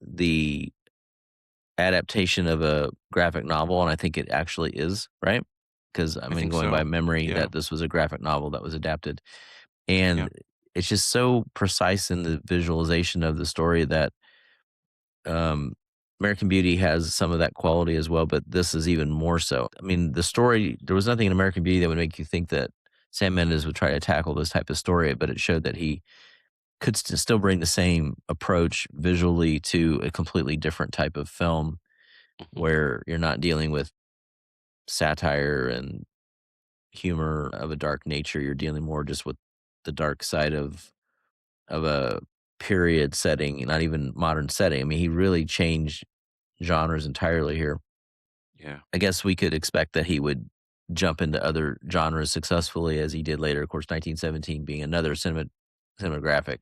the adaptation of a graphic novel, and I think it actually is, right? Because I I mean, think going by so. memory, Yeah, that this was a graphic novel that was adapted, yeah. and it's just so precise in the visualization of the story that um, American Beauty has some of that quality as well, but this is even more so. I mean, the story there was nothing in American Beauty that would make you think that Sam Mendes would try to tackle this type of story, but it showed that he could still bring the same approach visually to a completely different type of film Mhm. where you're not dealing with satire and humor of a dark nature. You're dealing more just with the dark side of a period setting, not even modern setting. I mean, he really changed genres entirely here. Yeah. I guess we could expect that he would jump into other genres successfully as he did later. Of course, 1917 being another cinematographic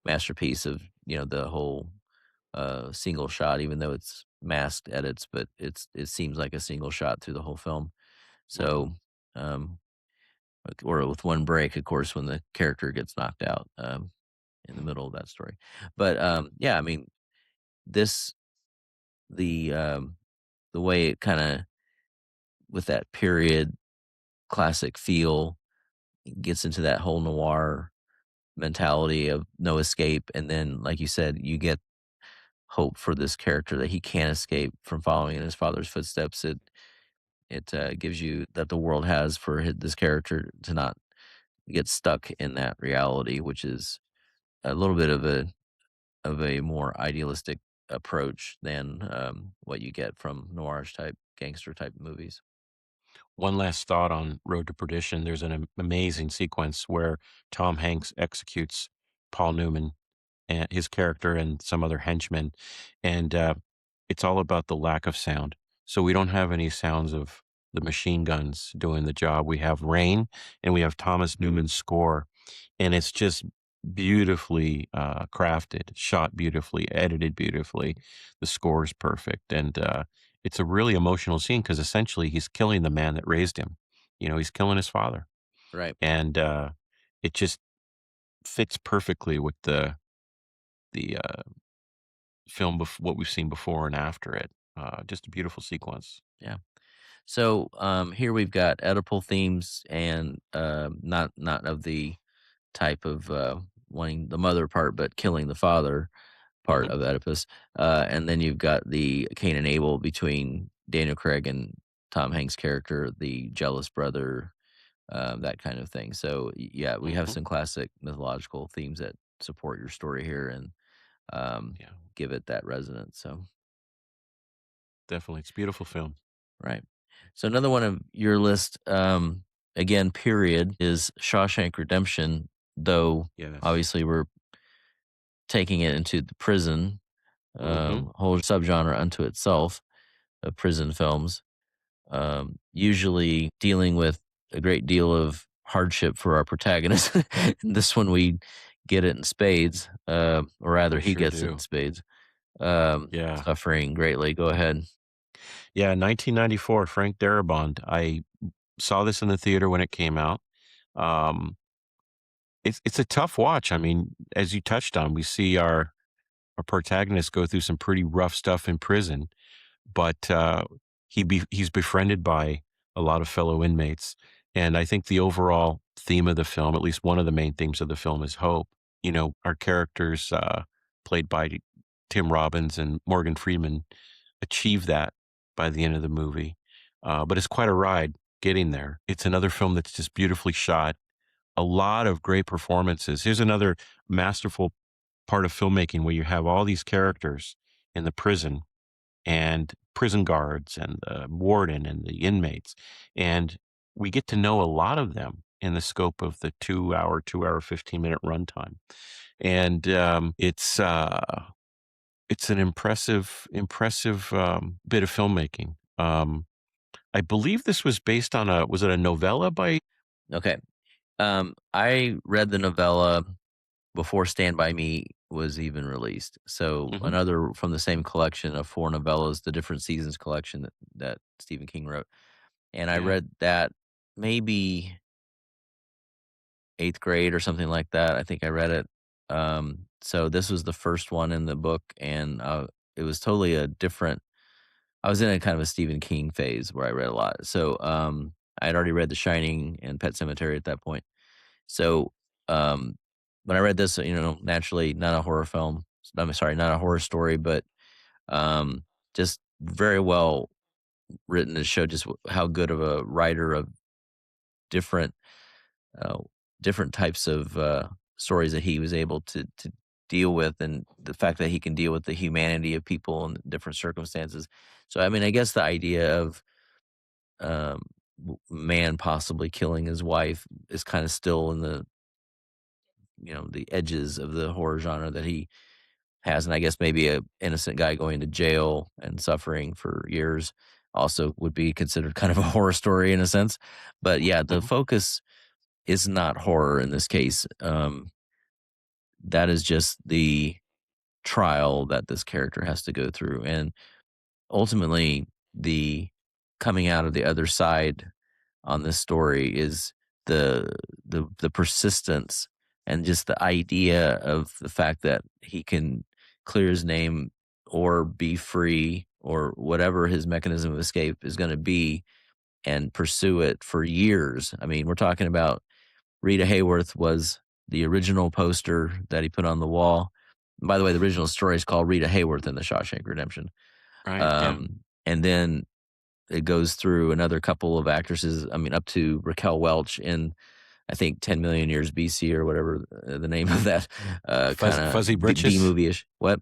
masterpiece of, the whole single shot, even though it's masked edits, but it seems like a single shot through the whole film. Mhm. So, um, or with one break, of course, when the character gets knocked out in the middle of that story. But Yeah. yeah, I mean, this the the way it kind of with that period classic feel gets into that whole noir mentality of no escape, and then, like you said, you get hope for this character that he can't escape from following in his father's footsteps. It gives you that the world has for this character to not get stuck in that reality, which is a little bit of a more idealistic approach than what you get from noirish type gangster type movies. One last thought on Road to Perdition. There's an amazing sequence where Tom Hanks executes Paul Newman and his character and some other henchmen, and it's all about the lack of sound. So we don't have any sounds of the machine guns doing the job. We have rain, and we have Thomas Newman's score, and it's just beautifully crafted, shot beautifully, edited beautifully. The score is perfect, and it's a really emotional scene because essentially he's killing the man that raised him. He's killing his father, Right. and it just fits perfectly with the film what we've seen before and after it. Just a beautiful sequence. Yeah. So here we've got Oedipal themes and not of the type of wanting the mother part, but killing the father part Hmm. of Oedipus. And then you've got the Cain and Abel between Daniel Craig and Tom Hanks' character, the jealous brother, that kind of thing. So yeah, we have Hmm. some classic mythological themes that support your story here and um, Yeah, give it that resonance. So definitely. It's a beautiful film. right. So another one of your list, again, period, is Shawshank Redemption. Though Yes. obviously we're taking it into the prison, Hmm. whole subgenre unto itself of prison films. Usually dealing with a great deal of hardship for our protagonist. This one we get it in spades, or rather We he sure gets it in do. spades. Yeah. Suffering greatly. Go ahead. Yeah. 1994, Frank Darabont. I saw this in the theater when it came out. Um, it's a tough watch. I mean, as you touched on, we see our protagonist go through some pretty rough stuff in prison, but he's befriended by a lot of fellow inmates, and I think the overall theme of the film, at least one of the main themes of the film, is hope. Our characters, played by Tim Robbins and Morgan Freeman, achieve that by the end of the movie. But it's quite a ride getting there. It's another film that's just beautifully shot. A lot of great performances. Here's another masterful part of filmmaking where you have all these characters in the prison and prison guards and the warden and the inmates. And we get to know a lot of them in the scope of the 2 hour, 15-minute runtime. And it's an impressive bit of filmmaking. I believe this was based on was it a novella by? Okay. I read the novella before Stand By Me was even released. So Mhm. another from the same collection of four novellas, the Different Seasons collection that Stephen King wrote. And I Yeah. read that maybe 8th grade or something like that. I think I read it. So this was the first one in the book, and it was totally a different. I was in a kind of a Stephen King phase where I read a lot. So, I had already read The Shining and Pet Sematary at that point. So, um, when I read this, naturally not a horror film. I'm sorry, not a horror story, but, um, just very well written to show just how good of a writer of different uh, different types of stories that he was able to deal with, and the fact that he can deal with the humanity of people in different circumstances. So, I mean, I guess the idea of um, man possibly killing his wife is kind of still in the edges of the horror genre that he has, and I guess maybe a innocent guy going to jail and suffering for years also would be considered kind of a horror story in a sense. But yeah, the Mhm. focus is not horror in this case. That is just the trial that this character has to go through, and ultimately, the coming out of the other side on this story is the the persistence and just the idea of the fact that he can clear his name or be free or whatever his mechanism of escape is going to be and pursue it for years. I mean, we're talking about Rita Hayworth was the original poster that he put on the wall. By the way, the original story is called Rita Hayworth in the Shawshank Redemption. Right, yeah. And then it goes through another couple of actresses. I mean, up to Raquel Welch in I think 10 million years BC or whatever the name of that kind of Fuzzy B Britches? movie ish. What?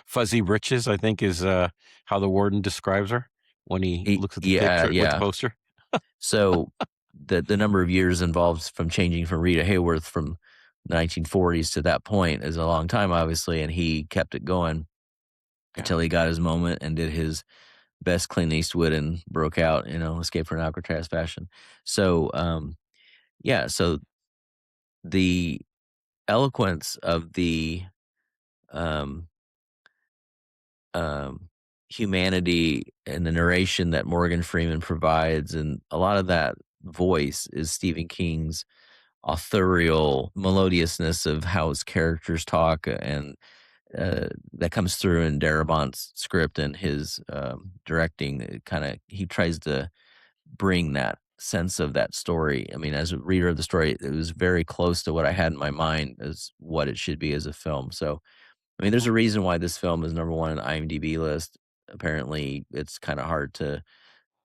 Fuzzy Britches, I think, is, how the warden describes her when he looks at the Yeah, picture with the yeah. poster. So the number of years involved from changing from Rita Hayworth from 1940s to that point is a long time, obviously, and he kept it going Yeah. until he got his moment and did his best Clint Eastwood and broke out, Escape from Alcatraz fashion. So, yeah, so the eloquence of the um, um, humanity and the narration that Morgan Freeman provides, and a lot of that voice is Stephen King's authorial melodiousness of how his characters talk, and that comes through in Darabont's script and his directing. Kind of, he tries to bring that sense of that story. I mean, as a reader of the story, it was very close to what I had in my mind as what it should be as a film. So, I mean, there's Mhm. a reason why this film is number one on the IMDb list. Apparently, it's kind of hard to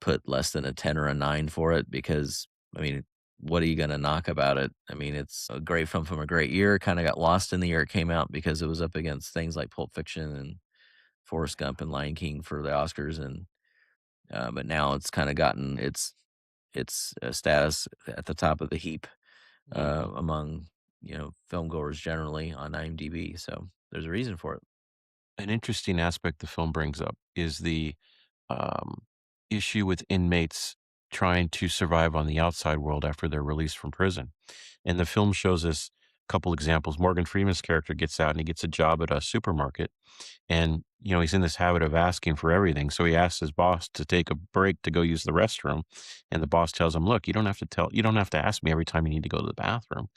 put less than a 10 or a 9 for it because, I mean, what are you going to knock about it? I mean, it's a great film from a great year. Kind of got lost in the year it came out because it was up against things like Pulp Fiction and Forrest Gump and Lion King for the Oscars, and but now it's kind of gotten its status at the top of the heap Mhm. among film goers generally on IMDb. So there's a reason for it. An interesting aspect the film brings up is the, um, issue with inmates trying to survive on the outside world after they're released from prison, and the film shows us a couple examples. Morgan Freeman's character gets out, and he gets a job at a supermarket, and, he's in this habit of asking for everything, so he asks his boss to take a break to go use the restroom, and the boss tells him, "Look, you don't have to ask me every time you need to go to the bathroom."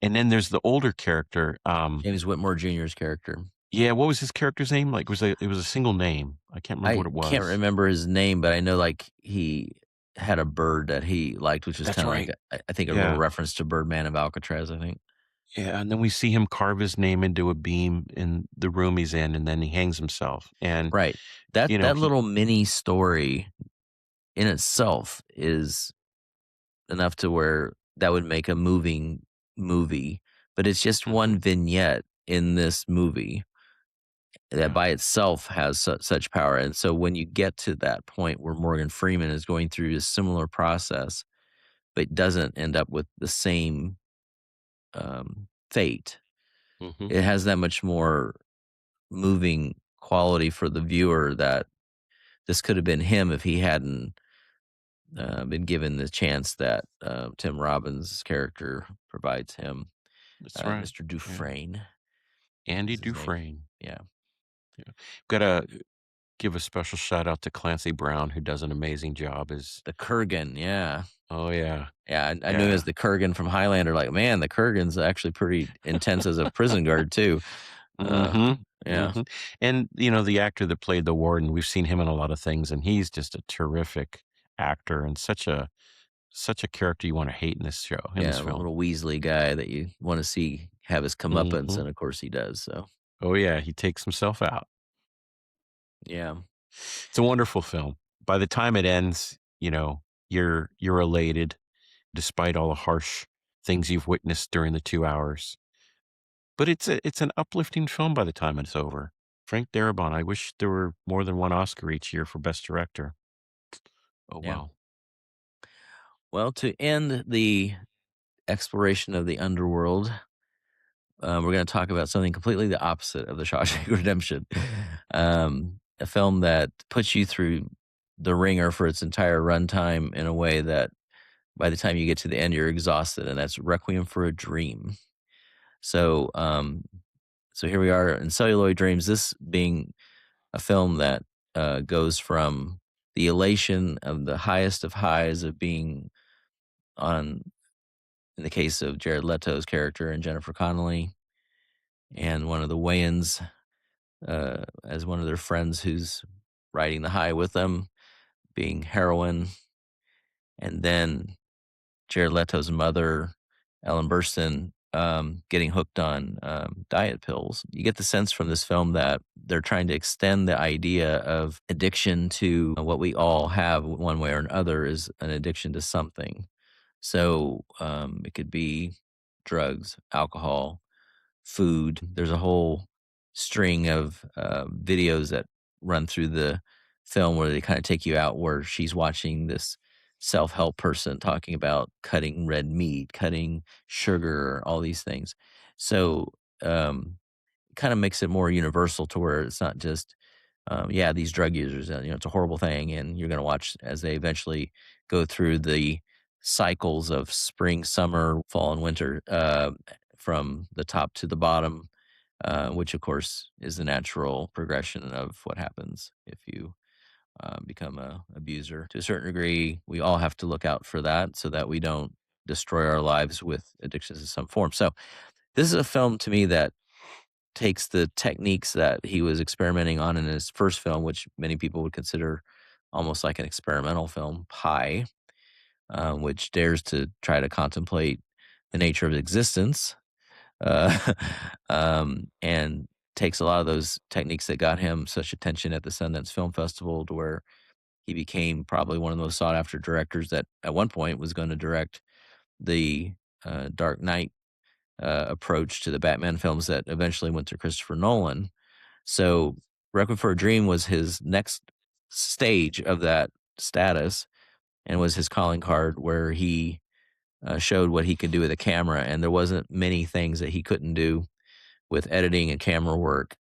And then there's the older character, James Whitmore Jr.'s character. yeah, what was his character's name? Like, it was a single name. I can't remember I what it can't was. remember his name, but I know like he had a bird that he liked, which is That's kind of like right. I think a little Yeah. reference to Birdman of Alcatraz. I think. Yeah, and then we see him carve his name into a beam in the room he's in, and then he hangs himself, and, Right. That he little mini story in itself is enough to where that would make a moving movie, but it's just Mhm. one vignette in this movie that Yeah. by itself has such power. And so when you get to that point where Morgan Freeman is going through a similar process, but doesn't end up with the same fate, Mhm. it has that much more moving quality for the viewer that this could have been him if he hadn't been given the chance that Tim Robbins' character provides him. That's right. Mr. Yeah. Dufresne Andy is his name. Dufresne. Yeah. Yeah. Gotta give a special shout out to Clancy Brown, who does an amazing job as The Kurgan. Yeah. oh, yeah. Yeah. I knew him as Yeah. the Kurgan from Highlander. Like, man, the Kurgan's actually pretty intense as a prison guard, too. Uh, Mhm, yeah, mhm, and, the actor that played the warden, we've seen him in a lot of things, and he's just a terrific actor and such a character you wanna hate in this yeah, the film. little Weasley guy that you wanna see have his comeuppance, Mhm. and of course he does, so, Oh, yeah, he takes himself out. yeah, It's a wonderful film. By the time it ends, you're elated despite all the harsh things you've witnessed during the 2 hours. But it's an uplifting film by the time it's over. Frank Darabont, I wish there were more than 1 Oscar each year for Best Director. Oh, yeah. wow. Well, to end the exploration of the underworld, we're gonna talk about something completely the opposite of The Shawshank Redemption. A film that puts you through the ringer for its entire runtime in a way that by the time you get to the end, you're exhausted, and that's Requiem for a Dream. So, so here we are in Celluloid Dreams, this being a film that, goes from the elation of the highest of highs of being on in the case of Jared Leto's character and Jennifer Connelly, and one of the Wayans, as one of their friends who's riding the high with them, being heroin, and then Jared Leto's mother, Ellen Burstyn, getting hooked on diet pills. You get the sense from this film that they're trying to extend the idea of addiction to what we all have, one way or another, is an addiction to something. So it could be drugs, alcohol, food. There's a whole string of videos that run through the film where they kind of take you out where she's watching this self-help person talking about cutting red meat, cutting sugar, all these things. So it kind of makes it more universal to where it's not just yeah, these drug users, it's a horrible thing, and you're going to watch as they eventually go through the cycles of spring, summer, fall, and winter, from the top to the bottom, which of course is the natural progression of what happens if you become a abuser. To a certain degree, we all have to look out for that so that we don't destroy our lives with addictions of some form. So this is a film to me that takes the techniques that he was experimenting on in his first film, which many people would consider almost like an experimental film, Pi, which dares to try to contemplate the nature of existence, uh, and takes a lot of those techniques that got him such attention at the Sundance Film Festival to where he became probably one of the most sought after directors that at one point was going to direct the Dark Knight approach to the Batman films that eventually went to Christopher Nolan. So, Requiem for a Dream was his next stage of that status and was his calling card where he showed what he could do with a camera. And there wasn't many things that he couldn't do with editing and camera work.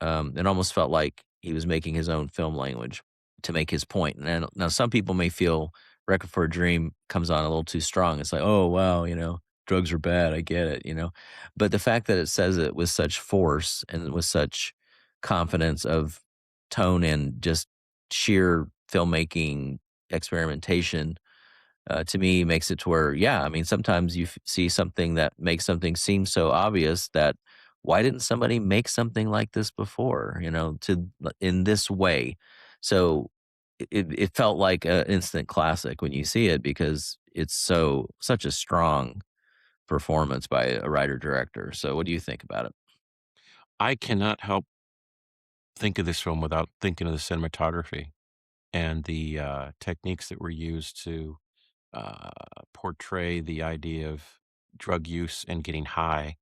It almost felt like he was making his own film language to make his point. And now some people may feel Requiem for a Dream comes on a little too strong. It's like, oh wow, drugs are bad. I get it. But the fact that it says it with such force and with such confidence of tone and just sheer filmmaking experimentation, to me makes it to where, yeah, I mean, sometimes you see something that makes something seem so obvious that why didn't somebody make something like this before, in this way? So it felt like an instant classic when you see it because it's such a strong performance by a writer director. So what do you think about it? I cannot help think of this film without thinking of the cinematography and the, techniques that were used to, uh, portray the idea of drug use and getting high,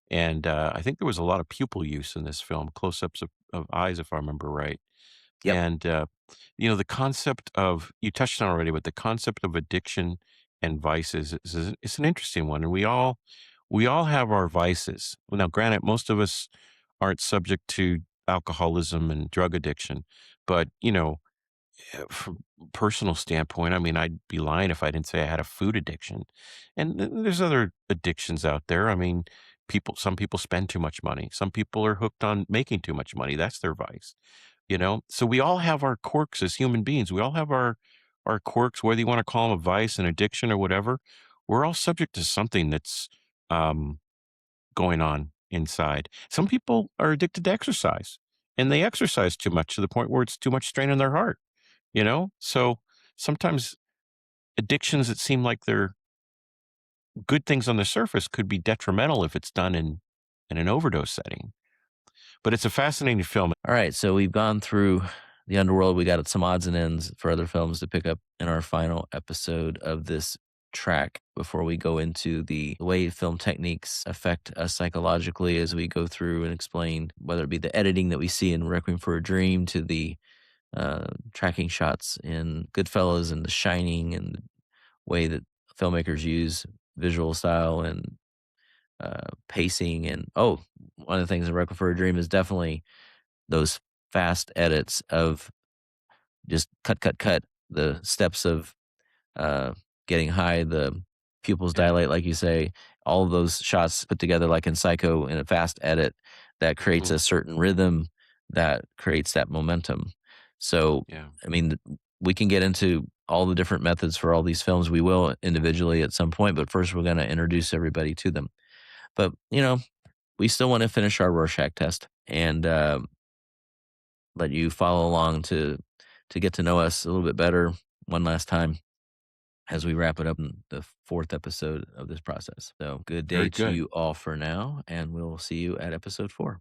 and, I think there was a lot of pupil use in this film, close-ups of eyes, if I remember right. Yep. And, the concept of you touched on it already, but the concept of addiction and vices is an interesting one, and we all have our vices. Well, now, granted, most of us aren't subject to alcoholism and drug addiction, but, from personal standpoint, I mean, I'd be lying if I didn't say I had a food addiction. And there's other addictions out there. I mean, some people spend too much money. Some people are hooked on making too much money. That's their vice. So we all have our quirks as human beings. We all have our quirks, whether you want to call them a vice, an addiction, or whatever. We're all subject to something that's um, going on inside. Some people are addicted to exercise, and they exercise too much to the point where it's too much strain on their heart, you know? So sometimes addictions that seem like they're good things on the surface could be detrimental if it's done in an overdose setting. But it's a fascinating film. All right, so we've gone through the Underworld. We got some odds and ends for other films to pick up in our final episode of this track before we go into the way film techniques affect us psychologically as we go through and explain whether it be the editing that we see in Requiem for a Dream to the tracking shots in Goodfellas and The Shining and the way that filmmakers use visual style and pacing. And one of the things in Requiem for a Dream is definitely those fast edits of just cut, cut, cut, the steps of uh, getting high, the pupils Yeah, dilate, like you say, all of those shots put together like in Psycho in a fast edit that creates mhm, a certain rhythm that creates that momentum. So, yeah, I mean, we can get into all the different methods for all these films. We will individually at some point, but first we're going to introduce everybody to them. But, we still want to finish our Rorschach test and let you follow along to get to know us a little bit better one last time as we wrap it up in the fourth episode of this process. So good day very to good. you all for now, and we'll see you at episode 4.